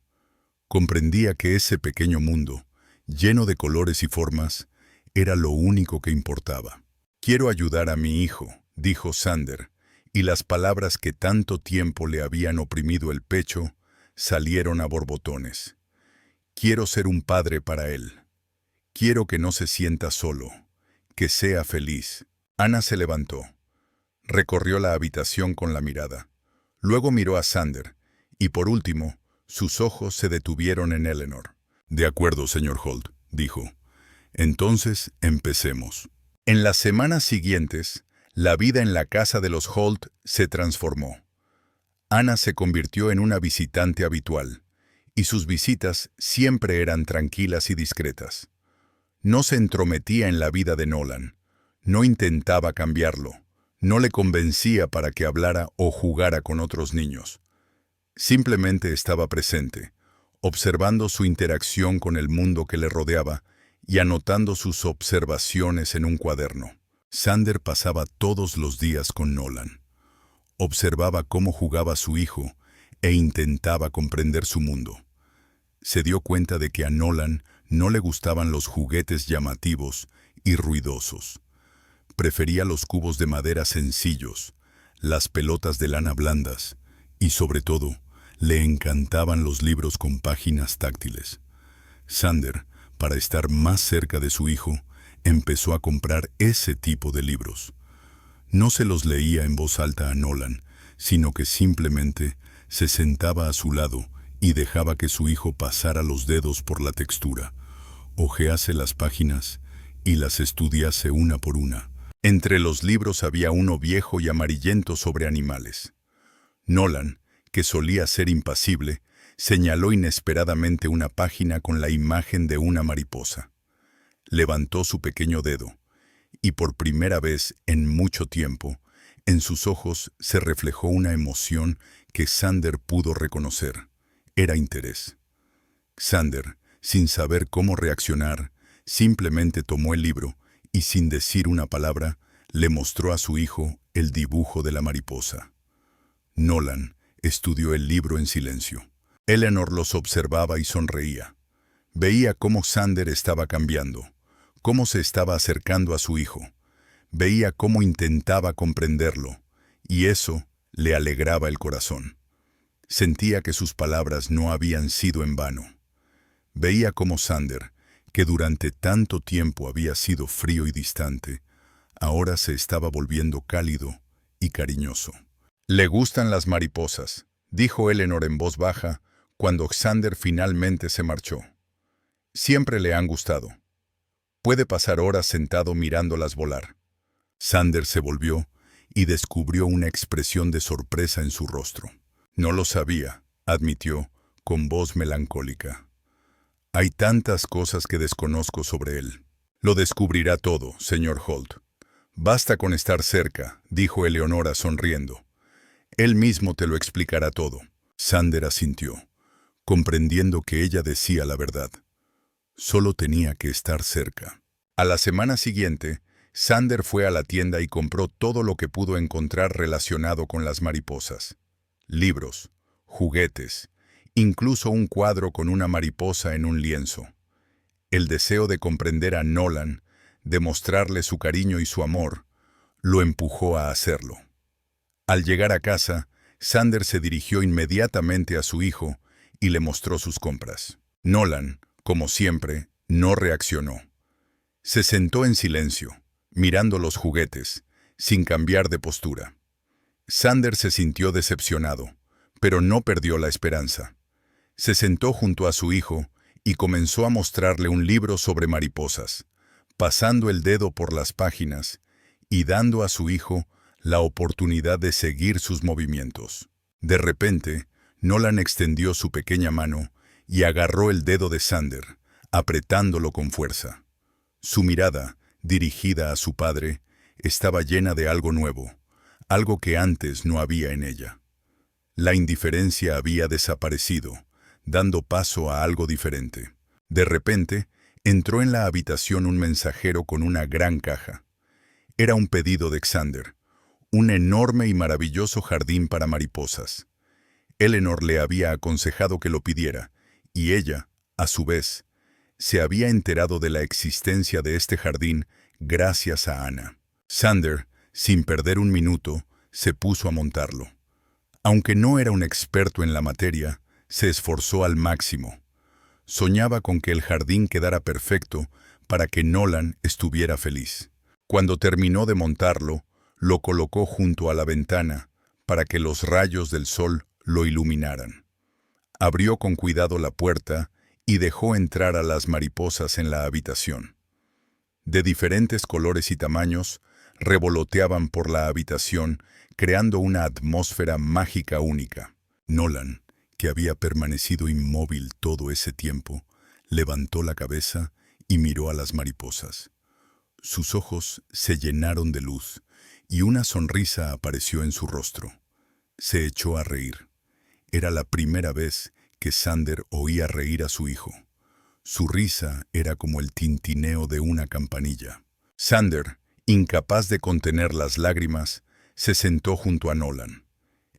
Comprendía que ese pequeño mundo, lleno de colores y formas, era lo único que importaba. «Quiero ayudar a mi hijo», dijo Xander, y las palabras que tanto tiempo le habían oprimido el pecho salieron a borbotones. «Quiero ser un padre para él. Quiero que no se sienta solo, que sea feliz». Ana se levantó. Recorrió la habitación con la mirada. Luego miró a Xander, y por último, sus ojos se detuvieron en Eleanor. «De acuerdo, señor Holt», dijo. «Entonces, empecemos». En las semanas siguientes, la vida en la casa de los Holt se transformó. Ana se convirtió en una visitante habitual, y sus visitas siempre eran tranquilas y discretas. No se entrometía en la vida de Nolan, no intentaba cambiarlo, no le convencía para que hablara o jugara con otros niños. Simplemente estaba presente, observando su interacción con el mundo que le rodeaba y anotando sus observaciones en un cuaderno. Xander pasaba todos los días con Nolan. Observaba cómo jugaba su hijo e intentaba comprender su mundo. Se dio cuenta de que a Nolan no le gustaban los juguetes llamativos y ruidosos. Prefería los cubos de madera sencillos, las pelotas de lana blandas y, sobre todo, le encantaban los libros con páginas táctiles. Xander, para estar más cerca de su hijo, empezó a comprar ese tipo de libros. No se los leía en voz alta a Nolan, sino que simplemente Se sentaba a su lado y dejaba que su hijo pasara los dedos por la textura, hojease las páginas y las estudiase una por una. Entre los libros había uno viejo y amarillento sobre animales. Nolan, que solía ser impasible, señaló inesperadamente una página con la imagen de una mariposa. Levantó su pequeño dedo, y por primera vez en mucho tiempo, en sus ojos se reflejó una emoción que Xander pudo reconocer. Era interés. Xander, sin saber cómo reaccionar, simplemente tomó el libro y sin decir una palabra, le mostró a su hijo el dibujo de la mariposa. Nolan estudió el libro en silencio. Eleanor los observaba y sonreía. Veía cómo Xander estaba cambiando, cómo se estaba acercando a su hijo. Veía cómo intentaba comprenderlo, y eso le alegraba el corazón. Sentía que sus palabras no habían sido en vano. Veía cómo Xander, que durante tanto tiempo había sido frío y distante, ahora se estaba volviendo cálido y cariñoso. «Le gustan las mariposas», dijo Eleanor en voz baja, cuando Xander finalmente se marchó. «Siempre le han gustado. Puede pasar horas sentado mirándolas volar». Xander se volvió y descubrió una expresión de sorpresa en su rostro. «No lo sabía», admitió, con voz melancólica. «Hay tantas cosas que desconozco sobre él». «Lo descubrirá todo, señor Holt. Basta con estar cerca», dijo Eleonora sonriendo. «Él mismo te lo explicará todo». Xander asintió, comprendiendo que ella decía la verdad. Solo tenía que estar cerca. A la semana siguiente, Xander fue a la tienda y compró todo lo que pudo encontrar relacionado con las mariposas. Libros, juguetes, incluso un cuadro con una mariposa en un lienzo. El deseo de comprender a Nolan, de mostrarle su cariño y su amor, lo empujó a hacerlo. Al llegar a casa, Xander se dirigió inmediatamente a su hijo y le mostró sus compras. Nolan, como siempre, no reaccionó. Se sentó en silencio, mirando los juguetes, sin cambiar de postura. Xander se sintió decepcionado, pero no perdió la esperanza. Se sentó junto a su hijo y comenzó a mostrarle un libro sobre mariposas, pasando el dedo por las páginas y dando a su hijo la oportunidad de seguir sus movimientos. De repente, Nolan extendió su pequeña mano y agarró el dedo de Xander, apretándolo con fuerza. Su mirada, dirigida a su padre, estaba llena de algo nuevo, algo que antes no había en ella. La indiferencia había desaparecido, dando paso a algo diferente. De repente, entró en la habitación un mensajero con una gran caja. Era un pedido de Xander, un enorme y maravilloso jardín para mariposas. Eleanor le había aconsejado que lo pidiera, y ella, a su vez, se había enterado de la existencia de este jardín gracias a Anna. Xander, sin perder un minuto, se puso a montarlo. Aunque no era un experto en la materia, se esforzó al máximo. Soñaba con que el jardín quedara perfecto para que Nolan estuviera feliz. Cuando terminó de montarlo, lo colocó junto a la ventana para que los rayos del sol lo iluminaran. Abrió con cuidado la puerta y dejó entrar a las mariposas en la habitación. De diferentes colores y tamaños, revoloteaban por la habitación, creando una atmósfera mágica única. Nolan, que había permanecido inmóvil todo ese tiempo, levantó la cabeza y miró a las mariposas. Sus ojos se llenaron de luz y una sonrisa apareció en su rostro. Se echó a reír. Era la primera vez que Xander oía reír a su hijo. Su risa era como el tintineo de una campanilla. Xander, incapaz de contener las lágrimas, se sentó junto a Nolan.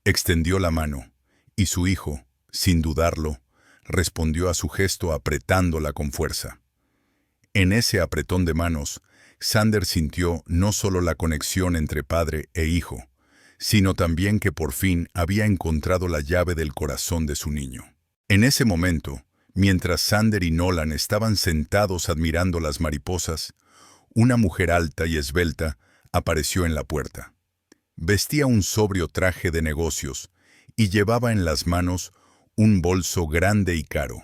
Extendió la mano, y su hijo, sin dudarlo, respondió a su gesto apretándola con fuerza. En ese apretón de manos, Xander sintió no solo la conexión entre padre e hijo, sino también que por fin había encontrado la llave del corazón de su niño. En ese momento, mientras Xander y Nolan estaban sentados admirando las mariposas, una mujer alta y esbelta apareció en la puerta. Vestía un sobrio traje de negocios y llevaba en las manos un bolso grande y caro.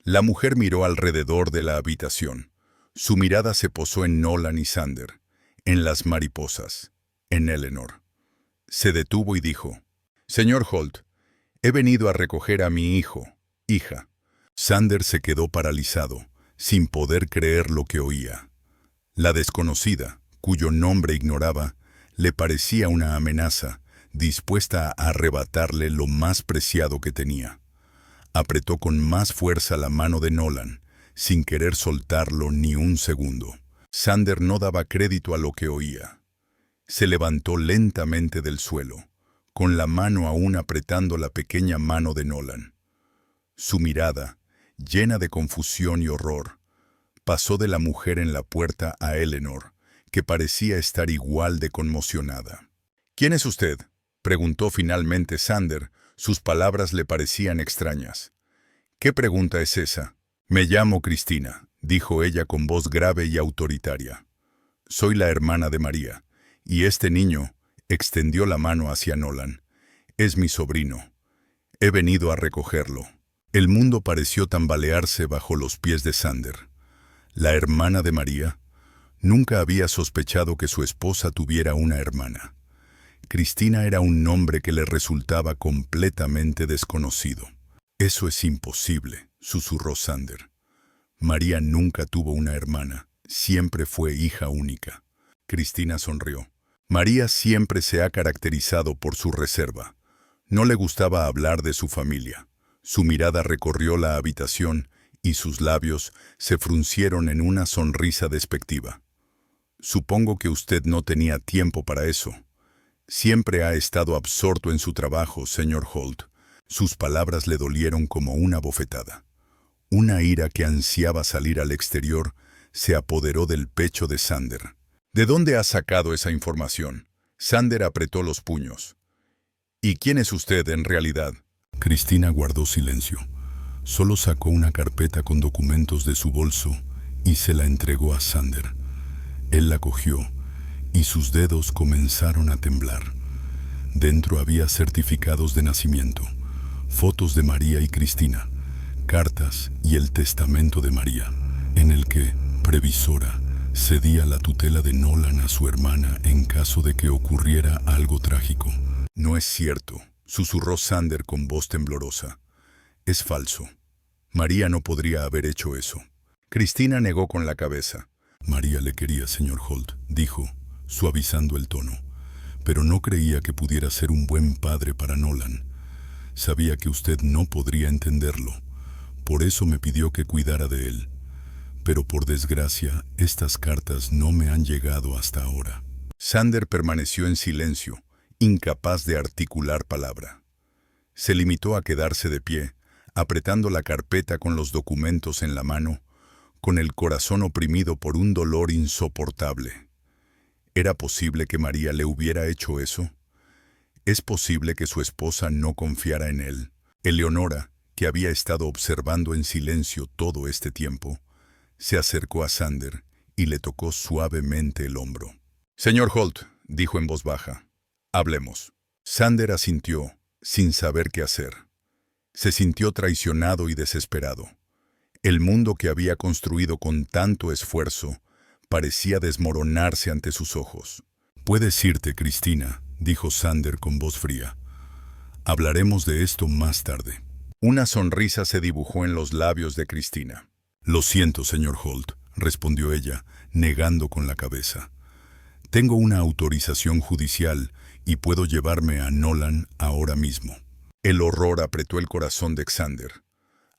La mujer miró alrededor de la habitación. Su mirada se posó en Nolan y Xander, en las mariposas, en Eleanor. Se detuvo y dijo: «Señor Holt, he venido a recoger a mi hijo, hija». Xander se quedó paralizado, sin poder creer lo que oía. La desconocida, cuyo nombre ignoraba, le parecía una amenaza, dispuesta a arrebatarle lo más preciado que tenía. Apretó con más fuerza la mano de Nolan, sin querer soltarlo ni un segundo. Xander no daba crédito a lo que oía. Se levantó lentamente del suelo, con la mano aún apretando la pequeña mano de Nolan. Su mirada, llena de confusión y horror, pasó de la mujer en la puerta a Eleanor, que parecía estar igual de conmocionada. «¿Quién es usted?», preguntó finalmente Xander. Sus palabras le parecían extrañas. «¿Qué pregunta es esa?». «Me llamo Cristina», dijo ella con voz grave y autoritaria. «Soy la hermana de María, y este niño», extendió la mano hacia Nolan, «es mi sobrino. He venido a recogerlo». El mundo pareció tambalearse bajo los pies de Xander. La hermana de María. Nunca había sospechado que su esposa tuviera una hermana. Cristina era un nombre que le resultaba completamente desconocido. «Eso es imposible», susurró Xander. «María nunca tuvo una hermana, siempre fue hija única». Cristina sonrió. «María siempre se ha caracterizado por su reserva. No le gustaba hablar de su familia». Su mirada recorrió la habitación y sus labios se fruncieron en una sonrisa despectiva. «Supongo que usted no tenía tiempo para eso. Siempre ha estado absorto en su trabajo, señor Holt». Sus palabras le dolieron como una bofetada. Una ira que ansiaba salir al exterior se apoderó del pecho de Xander. «¿De dónde ha sacado esa información?». Xander apretó los puños. «¿Y quién es usted en realidad?». Cristina guardó silencio. Solo sacó una carpeta con documentos de su bolso y se la entregó a Xander. Él la cogió y sus dedos comenzaron a temblar. Dentro había certificados de nacimiento, fotos de María y Cristina, cartas y el testamento de María, en el que, previsora, cedía la tutela de Nolan a su hermana en caso de que ocurriera algo trágico. «No es cierto», susurró Xander con voz temblorosa. «Es falso. María no podría haber hecho eso». Cristina negó con la cabeza. «María le quería, señor Holt», dijo, suavizando el tono, «pero no creía que pudiera ser un buen padre para Nolan. Sabía que usted no podría entenderlo. Por eso me pidió que cuidara de él. Pero por desgracia, estas cartas no me han llegado hasta ahora». Xander permaneció en silencio, incapaz de articular palabra. Se limitó a quedarse de pie, apretando la carpeta con los documentos en la mano, con el corazón oprimido por un dolor insoportable. ¿Era posible que María le hubiera hecho eso? ¿Es posible que su esposa no confiara en él? Eleonora, que había estado observando en silencio todo este tiempo, se acercó a Xander y le tocó suavemente el hombro. «Señor Holt», dijo en voz baja, «hablemos». Xander asintió, sin saber qué hacer. Se sintió traicionado y desesperado. El mundo que había construido con tanto esfuerzo parecía desmoronarse ante sus ojos. «Puedes irte, Cristina», dijo Xander con voz fría. «Hablaremos de esto más tarde». Una sonrisa se dibujó en los labios de Cristina. «Lo siento, señor Holt», respondió ella, negando con la cabeza. «Tengo una autorización judicial y puedo llevarme a Nolan ahora mismo». El horror apretó el corazón de Xander.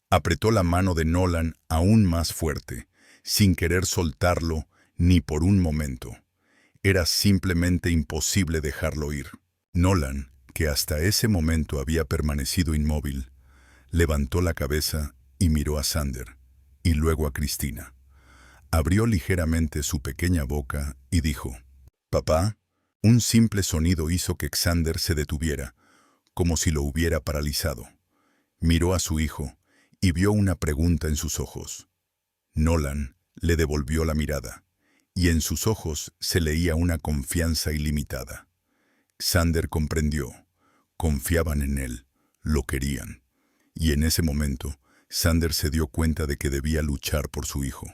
Apretó la mano de Nolan aún más fuerte, sin querer soltarlo ni por un momento. Era simplemente imposible dejarlo ir. Nolan, que hasta ese momento había permanecido inmóvil, levantó la cabeza y miró a Xander, y luego a Cristina. Abrió ligeramente su pequeña boca y dijo: «Papá». Un simple sonido hizo que Xander se detuviera, como si lo hubiera paralizado. Miró a su hijo y vio una pregunta en sus ojos. Nolan le devolvió la mirada, y en sus ojos se leía una confianza ilimitada. Xander comprendió. confiaban en él, lo querían. Y en ese momento, Sander se dio cuenta de que debía luchar por su hijo.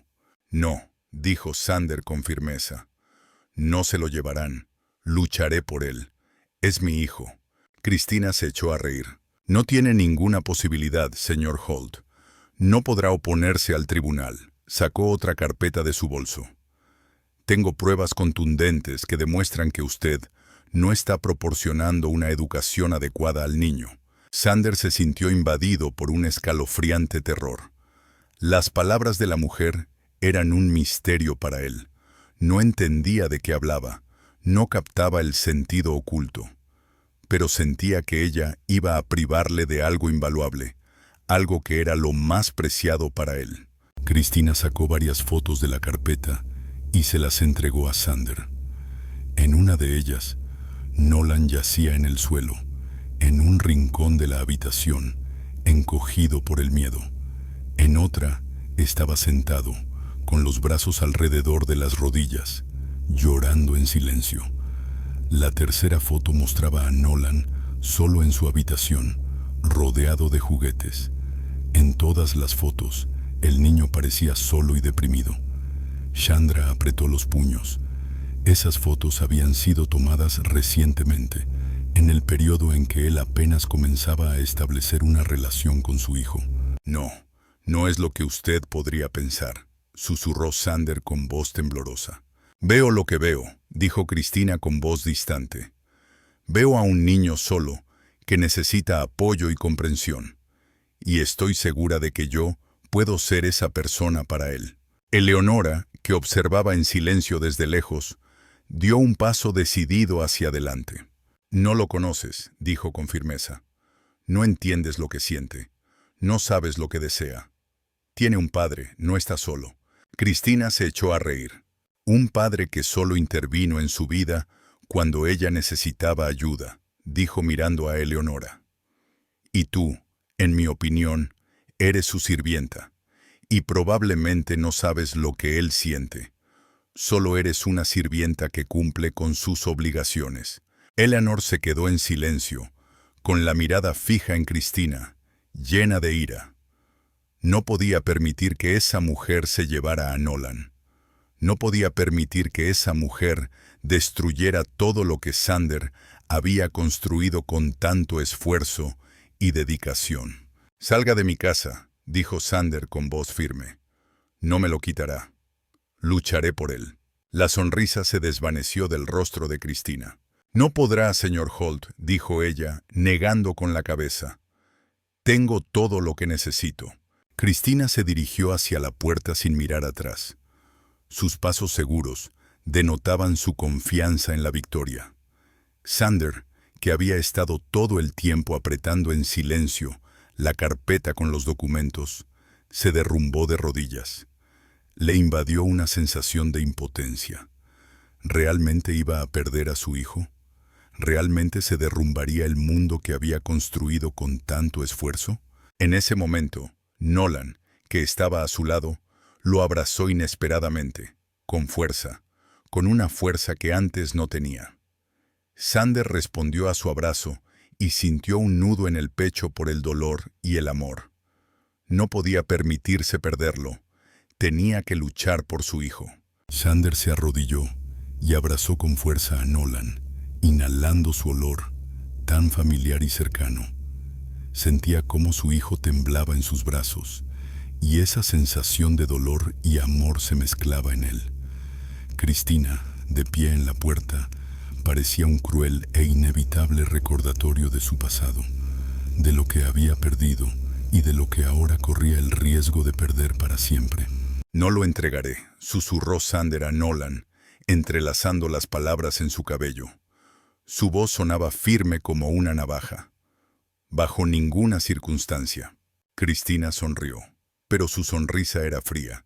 No, dijo Sander con firmeza. No se lo llevarán. Lucharé por él. Es mi hijo. Cristina se echó a reír. No tiene ninguna posibilidad, señor Holt. No podrá oponerse al tribunal. Sacó otra carpeta de su bolso. Tengo pruebas contundentes que demuestran que usted no está proporcionando una educación adecuada al niño. Sander se sintió invadido por un escalofriante terror. Las palabras de la mujer eran un misterio para él. No entendía de qué hablaba, no captaba el sentido oculto. Pero sentía que ella iba a privarle de algo invaluable, algo que era lo más preciado para él. Cristina sacó varias fotos de la carpeta y se las entregó a Sander. En una de ellas, Nolan yacía en el suelo, en un rincón de la habitación, encogido por el miedo. En otra, estaba sentado, con los brazos alrededor de las rodillas, llorando en silencio. La tercera foto mostraba a Nolan solo en su habitación, rodeado de juguetes. En todas las fotos, el niño parecía solo y deprimido. Chandra apretó los puños. Esas fotos habían sido tomadas recientemente, en el periodo en que él apenas comenzaba a establecer una relación con su hijo. No, no es lo que usted podría pensar, susurró Sander con voz temblorosa. Veo lo que veo, dijo Cristina con voz distante. Veo a un niño solo, que necesita apoyo y comprensión. Y estoy segura de que yo puedo ser esa persona para él. Eleonora, que observaba en silencio desde lejos, dio un paso decidido hacia adelante. No lo conoces, dijo con firmeza. No entiendes lo que siente. No sabes lo que desea. Tiene un padre, no está solo. Cristina se echó a reír. Un padre que solo intervino en su vida cuando ella necesitaba ayuda, dijo mirando a Eleonora. Y tú, en mi opinión, eres su sirvienta, y probablemente no sabes lo que él siente. Solo eres una sirvienta que cumple con sus obligaciones. Eleanor se quedó en silencio, con la mirada fija en Cristina, llena de ira. No podía permitir que esa mujer se llevara a Nolan. No podía permitir que esa mujer destruyera todo lo que Sander había construido con tanto esfuerzo y dedicación. Salga de mi casa, dijo Sander con voz firme. No me lo quitará. Lucharé por él. La sonrisa se desvaneció del rostro de Cristina. No podrá, señor Holt, dijo ella, negando con la cabeza. Tengo todo lo que necesito. Cristina se dirigió hacia la puerta sin mirar atrás. Sus pasos seguros denotaban su confianza en la victoria. Sander, que había estado todo el tiempo apretando en silencio la carpeta con los documentos, se derrumbó de rodillas. Le invadió una sensación de impotencia. ¿Realmente iba a perder a su hijo? ¿Realmente se derrumbaría el mundo que había construido con tanto esfuerzo? En ese momento, Nolan, que estaba a su lado, lo abrazó inesperadamente, con fuerza, con una fuerza que antes no tenía. Sander respondió a su abrazo y sintió un nudo en el pecho por el dolor y el amor. No podía permitirse perderlo. Tenía que luchar por su hijo. Sander se arrodilló y abrazó con fuerza a Nolan, inhalando su olor, tan familiar y cercano. Sentía cómo su hijo temblaba en sus brazos, y esa sensación de dolor y amor se mezclaba en él. Cristina, de pie en la puerta, parecía un cruel e inevitable recordatorio de su pasado, de lo que había perdido y de lo que ahora corría el riesgo de perder para siempre. No lo entregaré, susurró Sander a Nolan, entrelazando las palabras en su cabello. Su voz sonaba firme como una navaja. Bajo ninguna circunstancia. Cristina sonrió, pero su sonrisa era fría,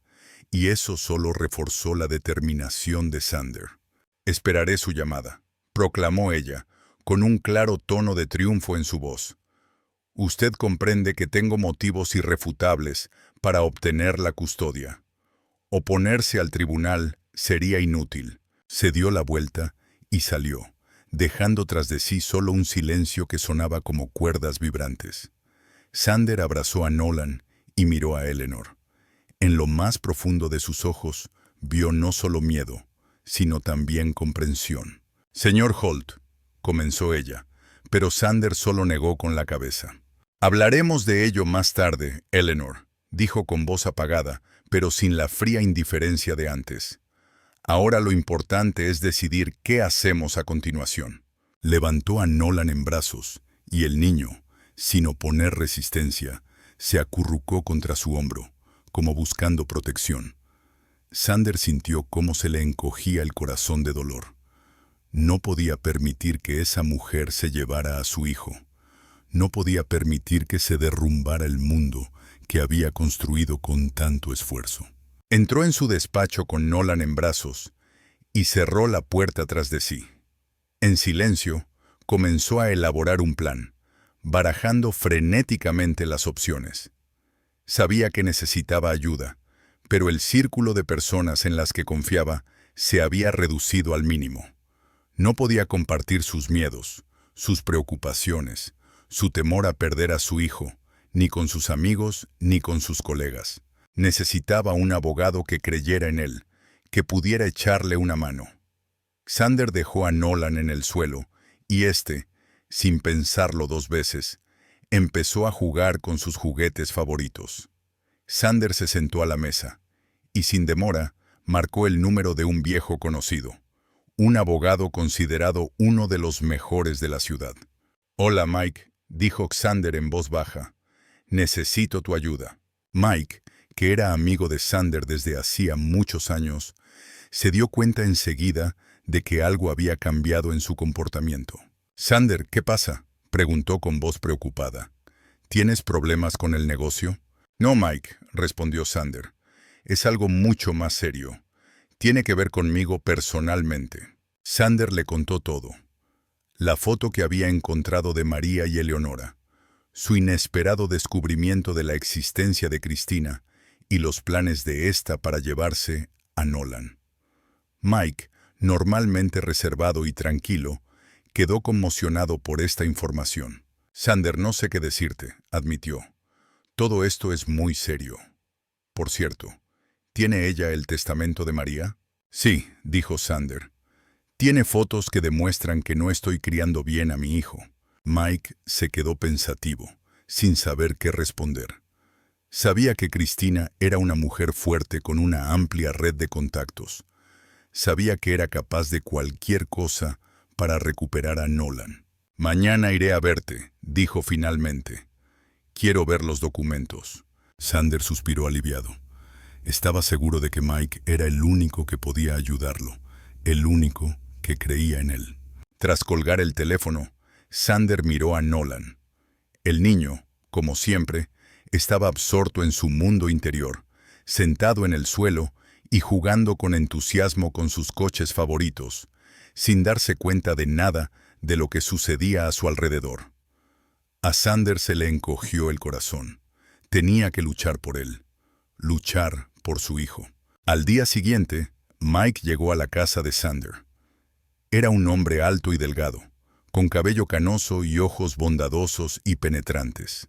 y eso solo reforzó la determinación de Sander. Esperaré su llamada, proclamó ella, con un claro tono de triunfo en su voz. Usted comprende que tengo motivos irrefutables para obtener la custodia. Oponerse al tribunal sería inútil. Se dio la vuelta y salió, dejando tras de sí solo un silencio que sonaba como cuerdas vibrantes. Xander abrazó a Nolan y miró a Eleanor. En lo más profundo de sus ojos vio no solo miedo, sino también comprensión. «Señor Holt», comenzó ella, pero Xander solo negó con la cabeza. «Hablaremos de ello más tarde, Eleanor», dijo con voz apagada, pero sin la fría indiferencia de antes. «Ahora lo importante es decidir qué hacemos a continuación». Levantó a Nolan en brazos, y el niño, sin oponer resistencia, se acurrucó contra su hombro, como buscando protección. Xander sintió cómo se le encogía el corazón de dolor. No podía permitir que esa mujer se llevara a su hijo. No podía permitir que se derrumbara el mundo que había construido con tanto esfuerzo. Entró en su despacho con Nolan en brazos y cerró la puerta tras de sí. En silencio, comenzó a elaborar un plan, barajando frenéticamente las opciones. Sabía que necesitaba ayuda, pero el círculo de personas en las que confiaba se había reducido al mínimo. No podía compartir sus miedos, sus preocupaciones, su temor a perder a su hijo, ni con sus amigos ni con sus colegas. Necesitaba un abogado que creyera en él, que pudiera echarle una mano. Xander dejó a Nolan en el suelo y éste, sin pensarlo dos veces, empezó a jugar con sus juguetes favoritos. Xander se sentó a la mesa y sin demora marcó el número de un viejo conocido, un abogado considerado uno de los mejores de la ciudad. «Hola, Mike», dijo Xander en voz baja. «Necesito tu ayuda». Mike, que era amigo de Xander desde hacía muchos años, se dio cuenta enseguida de que algo había cambiado en su comportamiento. «Xander, ¿qué pasa?», preguntó con voz preocupada. «¿Tienes problemas con el negocio?» «No, Mike», respondió Xander. «Es algo mucho más serio. Tiene que ver conmigo personalmente». Xander le contó todo. La foto que había encontrado de María y Eleonora, su inesperado descubrimiento de la existencia de Cristina y los planes de ésta para llevarse a Nolan. Mike, normalmente reservado y tranquilo, quedó conmocionado por esta información. «Xander, no sé qué decirte», admitió. «Todo esto es muy serio. Por cierto, ¿tiene ella el testamento de María?» «Sí», dijo Xander. «Tiene fotos que demuestran que no estoy criando bien a mi hijo». Mike se quedó pensativo, sin saber qué responder. Sabía que Cristina era una mujer fuerte con una amplia red de contactos. Sabía que era capaz de cualquier cosa para recuperar a Nolan. «Mañana iré a verte», dijo finalmente. «Quiero ver los documentos». Xander suspiró aliviado. Estaba seguro de que Mike era el único que podía ayudarlo, el único que creía en él. Tras colgar el teléfono, Xander miró a Nolan. El niño, como siempre, estaba absorto en su mundo interior, sentado en el suelo y jugando con entusiasmo con sus coches favoritos, sin darse cuenta de nada de lo que sucedía a su alrededor. A Xander se le encogió el corazón. Tenía que luchar por él, luchar por su hijo. Al día siguiente, Mike llegó a la casa de Xander. Era un hombre alto y delgado, con cabello canoso y ojos bondadosos y penetrantes.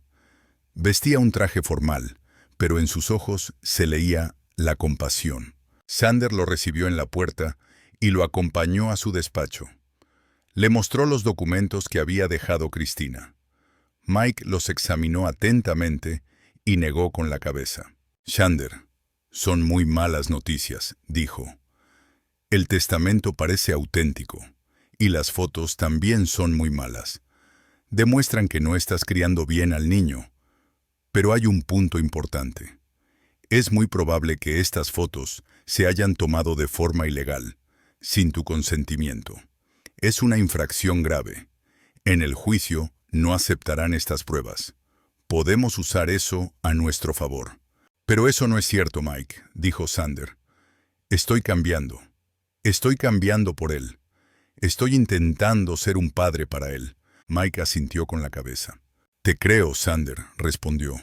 Vestía un traje formal, pero en sus ojos se leía la compasión. Xander lo recibió en la puerta y lo acompañó a su despacho. Le mostró los documentos que había dejado Cristina. Mike los examinó atentamente y negó con la cabeza. «Xander, son muy malas noticias», dijo. «El testamento parece auténtico, y las fotos también son muy malas. Demuestran que no estás criando bien al niño. Pero hay un punto importante. Es muy probable que estas fotos se hayan tomado de forma ilegal, sin tu consentimiento. Es una infracción grave. En el juicio no aceptarán estas pruebas. Podemos usar eso a nuestro favor». «Pero eso no es cierto, Mike», dijo Xander. «Estoy cambiando. Estoy cambiando por él. Estoy intentando ser un padre para él». Mike asintió con la cabeza. «Te creo, Xander», respondió.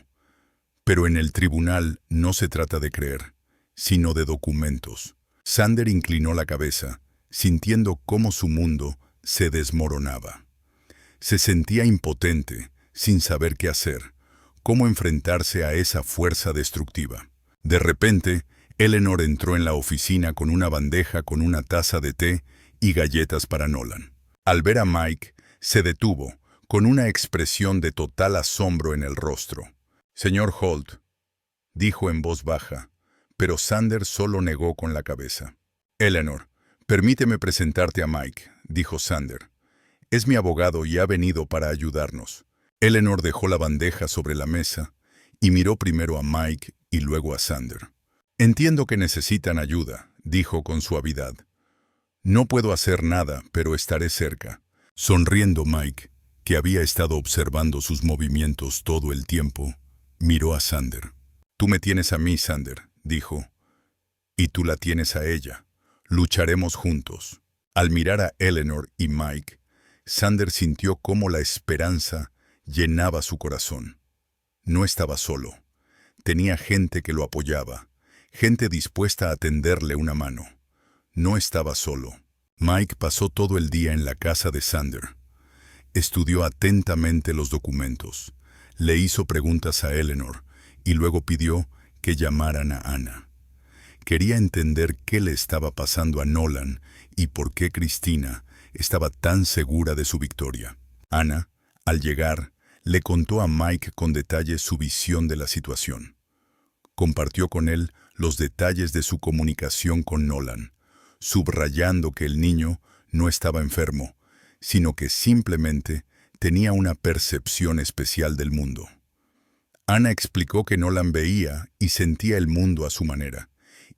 «Pero en el tribunal no se trata de creer, sino de documentos». Xander inclinó la cabeza, sintiendo cómo su mundo se desmoronaba. Se sentía impotente, sin saber qué hacer, cómo enfrentarse a esa fuerza destructiva. De repente, Eleanor entró en la oficina con una bandeja con una taza de té y galletas para Nolan. Al ver a Mike, se detuvo, con una expresión de total asombro en el rostro. «Señor Holt», dijo en voz baja, pero Sander solo negó con la cabeza. «Eleanor, permíteme presentarte a Mike», dijo Sander. «Es mi abogado y ha venido para ayudarnos». Eleanor dejó la bandeja sobre la mesa y miró primero a Mike y luego a Sander. «Entiendo que necesitan ayuda», dijo con suavidad. «No puedo hacer nada, pero estaré cerca». Sonriendo, Mike, que había estado observando sus movimientos todo el tiempo, miró a Sander. «Tú me tienes a mí, Sander», dijo, «y tú la tienes a ella. Lucharemos juntos». Al mirar a Eleanor y Mike, Sander sintió cómo la esperanza llenaba su corazón. No estaba solo. Tenía gente que lo apoyaba, gente dispuesta a tenderle una mano. No estaba solo. Mike pasó todo el día en la casa de Sander. Estudió atentamente los documentos, le hizo preguntas a Eleanor y luego pidió que llamaran a Ana. Quería entender qué le estaba pasando a Nolan y por qué Cristina estaba tan segura de su victoria. Ana, al llegar, le contó a Mike con detalle su visión de la situación. Compartió con él los detalles de su comunicación con Nolan, subrayando que el niño no estaba enfermo, sino que simplemente tenía una percepción especial del mundo. Ana explicó que Nolan veía y sentía el mundo a su manera,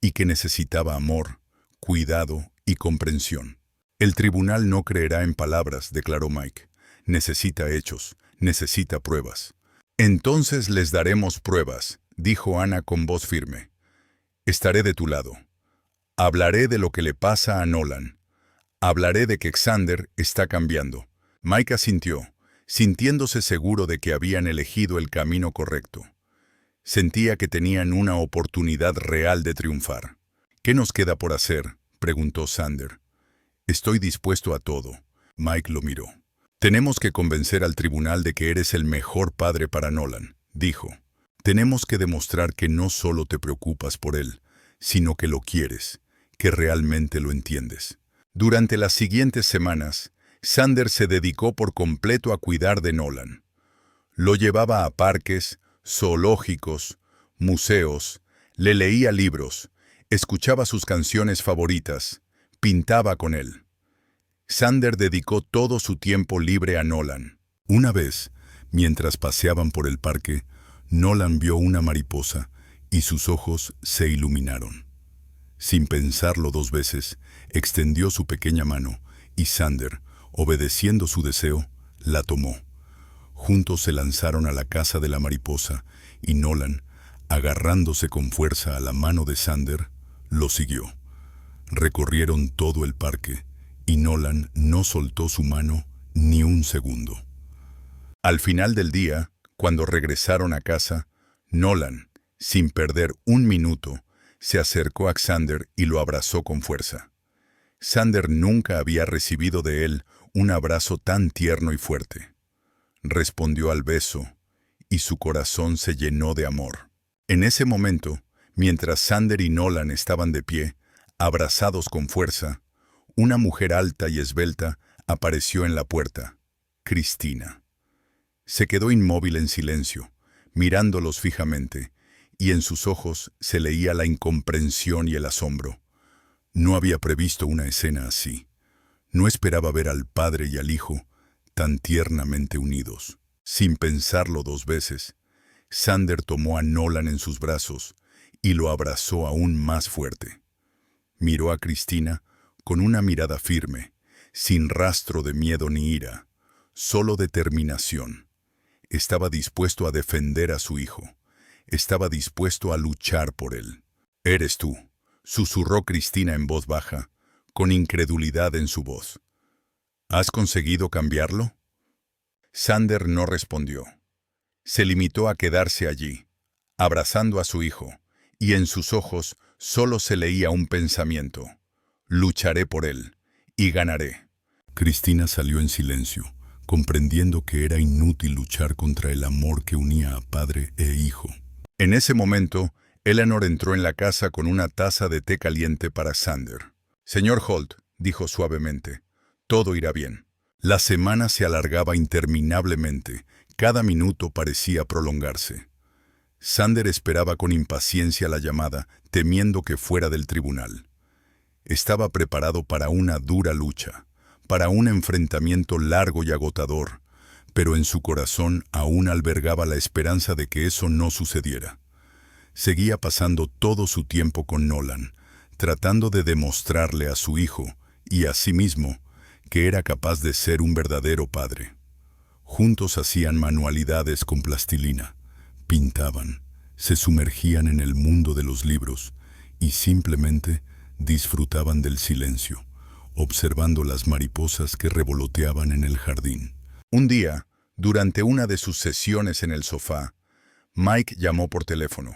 y que necesitaba amor, cuidado y comprensión. «El tribunal no creerá en palabras», declaró Mike. «Necesita hechos, necesita pruebas». «Entonces les daremos pruebas», dijo Ana con voz firme. «Estaré de tu lado. Hablaré de lo que le pasa a Nolan. Hablaré de que Xander está cambiando». Mike asintió, sintiéndose seguro de que habían elegido el camino correcto. Sentía que tenían una oportunidad real de triunfar. «¿Qué nos queda por hacer?», preguntó Sander. «Estoy dispuesto a todo». Mike lo miró. «Tenemos que convencer al tribunal de que eres el mejor padre para Nolan», dijo. «Tenemos que demostrar que no solo te preocupas por él, sino que lo quieres, que realmente lo entiendes». Durante las siguientes semanas, Sander se dedicó por completo a cuidar de Nolan. Lo llevaba a parques, zoológicos, museos, le leía libros, escuchaba sus canciones favoritas, pintaba con él. Sander dedicó todo su tiempo libre a Nolan. Una vez, mientras paseaban por el parque, Nolan vio una mariposa y sus ojos se iluminaron. Sin pensarlo dos veces, extendió su pequeña mano y Sander, obedeciendo su deseo, la tomó. Juntos se lanzaron a la casa de la mariposa y Nolan, agarrándose con fuerza a la mano de Sander, lo siguió. Recorrieron todo el parque y Nolan no soltó su mano ni un segundo. Al final del día, cuando regresaron a casa, Nolan, sin perder un minuto, se acercó a Xander y lo abrazó con fuerza. Sander nunca había recibido de él un abrazo tan tierno y fuerte. Respondió al beso y su corazón se llenó de amor. En ese momento, mientras Sander y Nolan estaban de pie, abrazados con fuerza, una mujer alta y esbelta apareció en la puerta, Cristina. Se quedó inmóvil en silencio, mirándolos fijamente, y en sus ojos se leía la incomprensión y el asombro. No había previsto una escena así. No esperaba ver al padre y al hijo tan tiernamente unidos. Sin pensarlo dos veces, Sander tomó a Nolan en sus brazos y lo abrazó aún más fuerte. Miró a Cristina con una mirada firme, sin rastro de miedo ni ira, solo determinación. Estaba dispuesto a defender a su hijo. Estaba dispuesto a luchar por él. «Eres tú», susurró Cristina en voz baja, con incredulidad en su voz. «¿Has conseguido cambiarlo?». Sander no respondió. Se limitó a quedarse allí, abrazando a su hijo, y en sus ojos solo se leía un pensamiento: «Lucharé por él, y ganaré». Cristina salió en silencio, comprendiendo que era inútil luchar contra el amor que unía a padre e hijo. En ese momento, Eleanor entró en la casa con una taza de té caliente para Xander. «Señor Holt», dijo suavemente, «todo irá bien». La semana se alargaba interminablemente, cada minuto parecía prolongarse. Xander esperaba con impaciencia la llamada, temiendo que fuera del tribunal. Estaba preparado para una dura lucha, para un enfrentamiento largo y agotador, pero en su corazón aún albergaba la esperanza de que eso no sucediera. Seguía pasando todo su tiempo con Nolan, tratando de demostrarle a su hijo y a sí mismo que era capaz de ser un verdadero padre. Juntos hacían manualidades con plastilina, pintaban, se sumergían en el mundo de los libros y simplemente disfrutaban del silencio, observando las mariposas que revoloteaban en el jardín. Un día, durante una de sus sesiones en el sofá, Mike llamó por teléfono.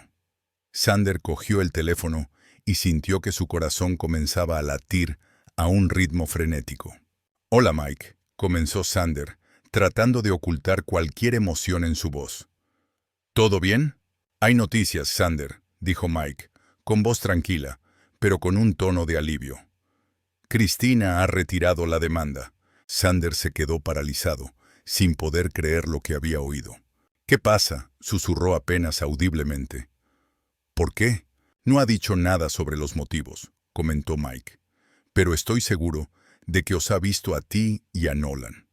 Xander cogió el teléfono y sintió que su corazón comenzaba a latir a un ritmo frenético. «Hola, Mike», comenzó Xander, tratando de ocultar cualquier emoción en su voz. «¿Todo bien?» «Hay noticias, Xander», dijo Mike, con voz tranquila, pero con un tono de alivio. «Cristina ha retirado la demanda». Xander se quedó paralizado, sin poder creer lo que había oído. «¿Qué pasa?», susurró apenas audiblemente. «¿Por qué?» «No ha dicho nada sobre los motivos», comentó Mike. «Pero estoy seguro de que os ha visto a ti y a Nolan.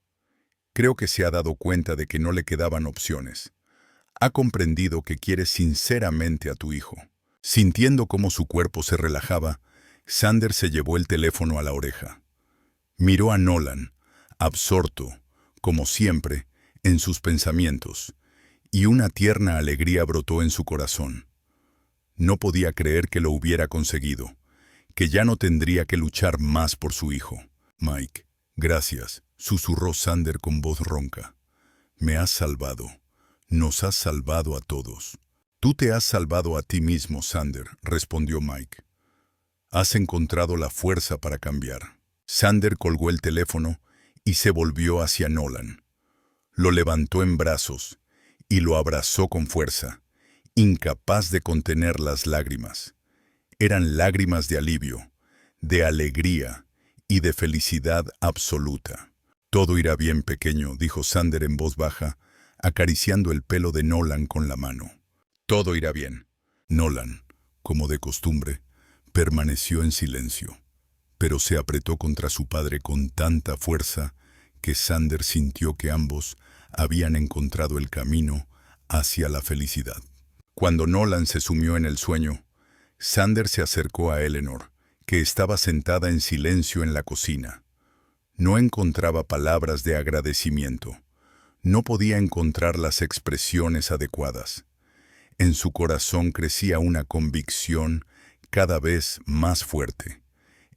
Creo que se ha dado cuenta de que no le quedaban opciones. Ha comprendido que quieres sinceramente a tu hijo». Sintiendo cómo su cuerpo se relajaba, Xander se llevó el teléfono a la oreja. Miró a Nolan, absorto, como siempre, en sus pensamientos, y una tierna alegría brotó en su corazón. No podía creer que lo hubiera conseguido, que ya no tendría que luchar más por su hijo. «Mike, gracias», susurró Xander con voz ronca. «Me has salvado. Nos has salvado a todos». «Tú te has salvado a ti mismo, Xander», respondió Mike. «Has encontrado la fuerza para cambiar». Xander colgó el teléfono y se volvió hacia Nolan. Lo levantó en brazos y lo abrazó con fuerza, incapaz de contener las lágrimas. Eran lágrimas de alivio, de alegría y de felicidad absoluta. «Todo irá bien, pequeño», dijo Xander en voz baja, acariciando el pelo de Nolan con la mano. «Todo irá bien». Nolan, como de costumbre, permaneció en silencio, pero se apretó contra su padre con tanta fuerza que Xander sintió que ambos habían encontrado el camino hacia la felicidad. Cuando Nolan se sumió en el sueño, Xander se acercó a Eleanor, que estaba sentada en silencio en la cocina. No encontraba palabras de agradecimiento. No podía encontrar las expresiones adecuadas. En su corazón crecía una convicción cada vez más fuerte.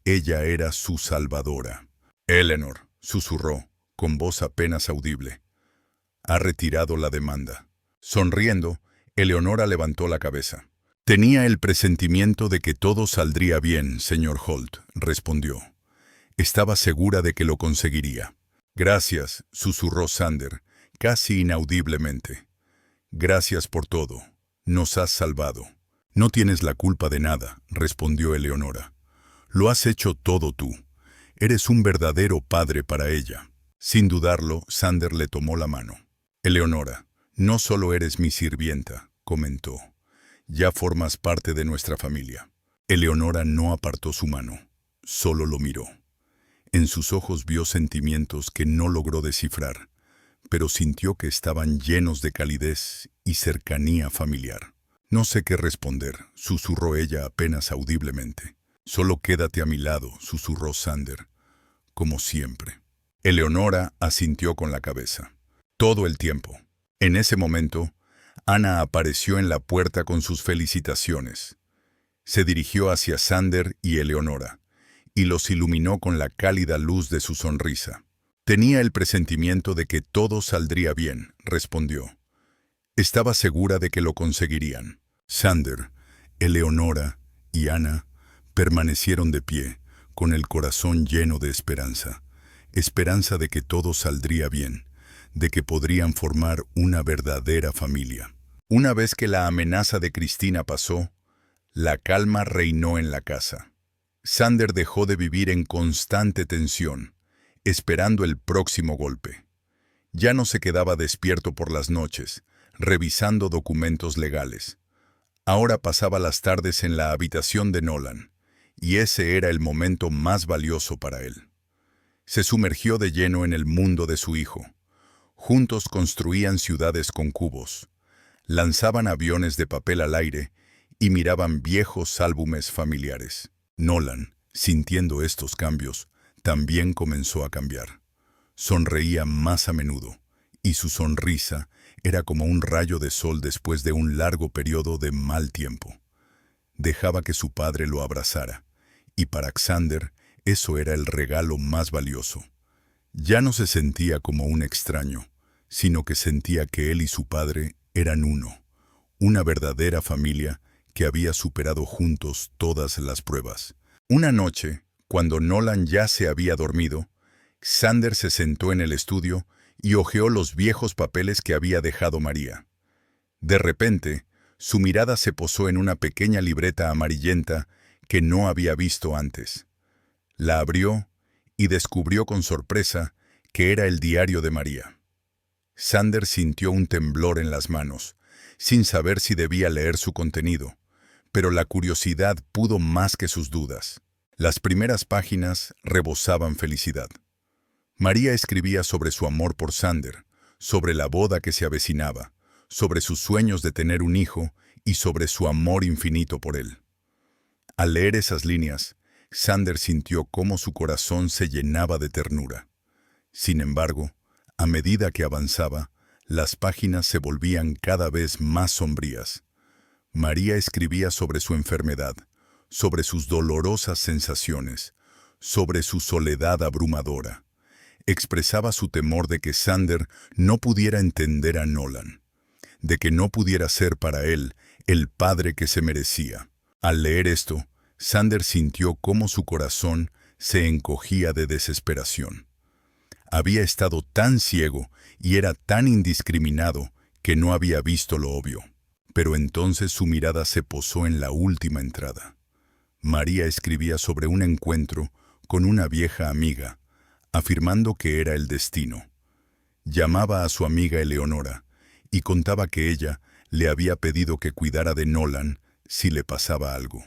Ella era su salvadora. «Eleanor», susurró, con voz apenas audible, «ha retirado la demanda». Sonriendo, Eleonora levantó la cabeza. «Tenía el presentimiento de que todo saldría bien, señor Holt», respondió. «Estaba segura de que lo conseguiría». «Gracias», susurró Xander, casi inaudiblemente. «Gracias por todo. Nos has salvado». «No tienes la culpa de nada», respondió Eleonora. «Lo has hecho todo tú. Eres un verdadero padre para ella». Sin dudarlo, Xander le tomó la mano. «Eleonora, no solo eres mi sirvienta», comentó. «Ya formas parte de nuestra familia». Eleonora no apartó su mano, solo lo miró. En sus ojos vio sentimientos que no logró descifrar, pero sintió que estaban llenos de calidez y cercanía familiar. «No sé qué responder», susurró ella apenas audiblemente. «Solo quédate a mi lado», susurró Xander, «como siempre». Eleonora asintió con la cabeza. Todo el tiempo. En ese momento, Ana apareció en la puerta con sus felicitaciones. Se dirigió hacia Xander y Eleonora, y los iluminó con la cálida luz de su sonrisa. «Tenía el presentimiento de que todo saldría bien», respondió. Estaba segura de que lo conseguirían. Xander, Eleonora y Ana permanecieron de pie, con el corazón lleno de esperanza, esperanza de que todo saldría bien, de que podrían formar una verdadera familia. Una vez que la amenaza de Cristina pasó, la calma reinó en la casa. Xander dejó de vivir en constante tensión, esperando el próximo golpe. Ya no se quedaba despierto por las noches, revisando documentos legales. Ahora pasaba las tardes en la habitación de Nolan, y ese era el momento más valioso para él. Se sumergió de lleno en el mundo de su hijo. Juntos construían ciudades con cubos, lanzaban aviones de papel al aire y miraban viejos álbumes familiares. Nolan, sintiendo estos cambios, también comenzó a cambiar. Sonreía más a menudo, y su sonrisa era como un rayo de sol después de un largo periodo de mal tiempo. Dejaba que su padre lo abrazara, y para Xander eso era el regalo más valioso. Ya no se sentía como un extraño, sino que sentía que él y su padre eran uno, una verdadera familia que había superado juntos todas las pruebas. Una noche, cuando Nolan ya se había dormido, Xander se sentó en el estudio y hojeó los viejos papeles que había dejado María. De repente, su mirada se posó en una pequeña libreta amarillenta que no había visto antes. La abrió y descubrió con sorpresa que era el diario de María. Xander sintió un temblor en las manos, sin saber si debía leer su contenido, pero la curiosidad pudo más que sus dudas. Las primeras páginas rebosaban felicidad. María escribía sobre su amor por Xander, sobre la boda que se avecinaba, sobre sus sueños de tener un hijo y sobre su amor infinito por él. Al leer esas líneas, Xander sintió cómo su corazón se llenaba de ternura. Sin embargo, a medida que avanzaba, las páginas se volvían cada vez más sombrías. María escribía sobre su enfermedad, sobre sus dolorosas sensaciones, sobre su soledad abrumadora. Expresaba su temor de que Xander no pudiera entender a Nolan, de que no pudiera ser para él el padre que se merecía. Al leer esto, Xander sintió cómo su corazón se encogía de desesperación. Había estado tan ciego y era tan indiscriminado que no había visto lo obvio. Pero entonces su mirada se posó en la última entrada. María escribía sobre un encuentro con una vieja amiga, afirmando que era el destino. Llamaba a su amiga Eleonora y contaba que ella le había pedido que cuidara de Nolan si le pasaba algo.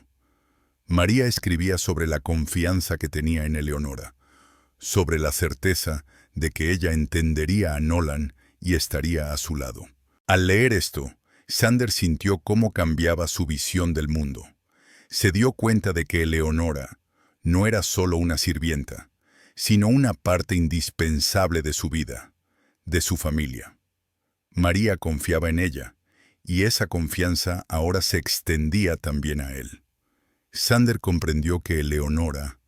María escribía sobre la confianza que tenía en Eleonora, sobre la certeza de que ella entendería a Nolan y estaría a su lado. Al leer esto, Xander sintió cómo cambiaba su visión del mundo. Se dio cuenta de que Eleonora no era solo una sirvienta, sino una parte indispensable de su vida, de su familia. María confiaba en ella, y esa confianza ahora se extendía también a él. Xander comprendió que Eleonora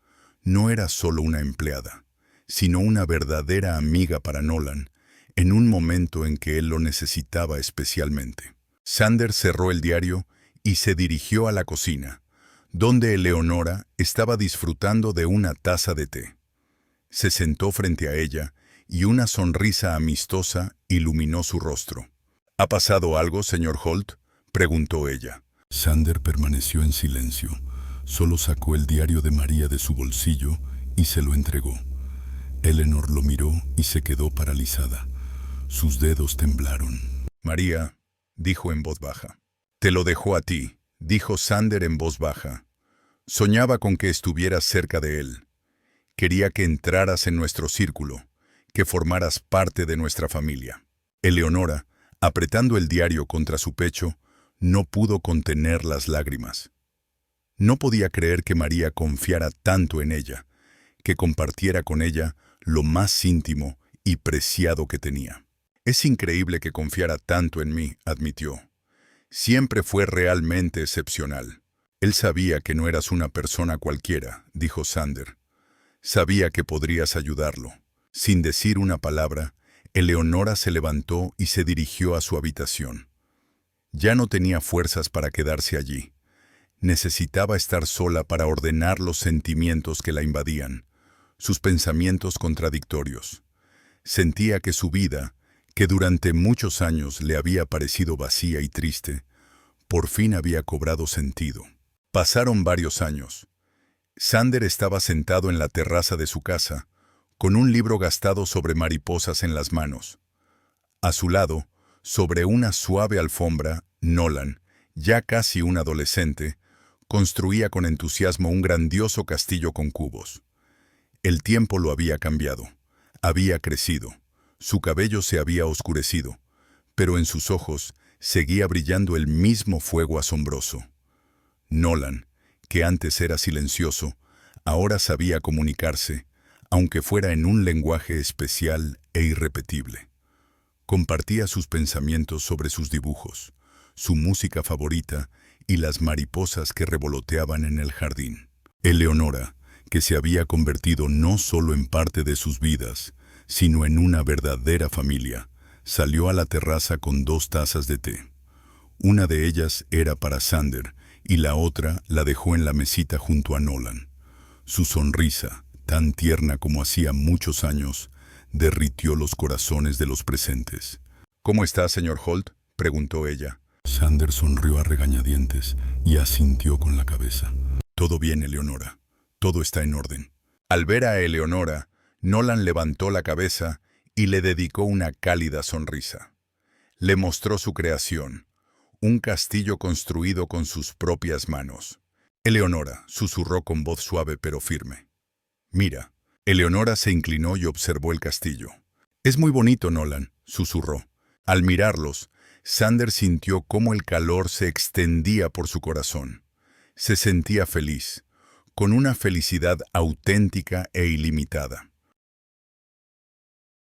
no era solo una empleada, sino una verdadera amiga para Nolan, en un momento en que él lo necesitaba especialmente. Xander cerró el diario y se dirigió a la cocina, donde Eleonora estaba disfrutando de una taza de té. Se sentó frente a ella y una sonrisa amistosa iluminó su rostro. ¿Ha pasado algo, señor Holt?, preguntó ella. Xander permaneció en silencio. Solo sacó el diario de María de su bolsillo y se lo entregó. Eleanor lo miró y se quedó paralizada. Sus dedos temblaron. María, dijo en voz baja. Te lo dejó a ti, dijo Xander en voz baja. Soñaba con que estuvieras cerca de él. Quería que entraras en nuestro círculo, que formaras parte de nuestra familia. Eleonora, apretando el diario contra su pecho, no pudo contener las lágrimas. No podía creer que María confiara tanto en ella, que compartiera con ella lo más íntimo y preciado que tenía. Es increíble que confiara tanto en mí, admitió. Siempre fue realmente excepcional. Él sabía que no eras una persona cualquiera, dijo Xander. Sabía que podrías ayudarlo. Sin decir una palabra, Eleonora se levantó y se dirigió a su habitación. Ya no tenía fuerzas para quedarse allí. Necesitaba estar sola para ordenar los sentimientos que la invadían. sus pensamientos contradictorios. Sentía que su vida, que durante muchos años le había parecido vacía y triste, por fin había cobrado sentido. Pasaron varios años. Sander estaba sentado en la terraza de su casa, con un libro gastado sobre mariposas en las manos. A su lado, sobre una suave alfombra, Nolan, ya casi un adolescente, construía con entusiasmo un grandioso castillo con cubos. El tiempo lo había cambiado. Había crecido. Su cabello se había oscurecido, pero en sus ojos seguía brillando el mismo fuego asombroso. Nolan, que antes era silencioso, ahora sabía comunicarse, aunque fuera en un lenguaje especial e irrepetible. Compartía sus pensamientos sobre sus dibujos, su música favorita y las mariposas que revoloteaban en el jardín. Eleonora, que se había convertido no solo en parte de sus vidas, sino en una verdadera familia, salió a la terraza con 2 tazas de té. Una de ellas era para Sander y la otra la dejó en la mesita junto a Nolan. Su sonrisa, tan tierna como hacía muchos años, derritió los corazones de los presentes. «¿Cómo está, señor Holt?», preguntó ella. Sander sonrió a regañadientes y asintió con la cabeza. «Todo bien, Eleonora. Todo está en orden». Al ver a Eleonora, Nolan levantó la cabeza y le dedicó una cálida sonrisa. Le mostró su creación, un castillo construido con sus propias manos. «Eleonora», susurró con voz suave pero firme. «Mira». Eleonora se inclinó y observó el castillo. «Es muy bonito, Nolan», susurró. Al mirarlos, Sander sintió cómo el calor se extendía por su corazón. Se sentía feliz, con una felicidad auténtica e ilimitada.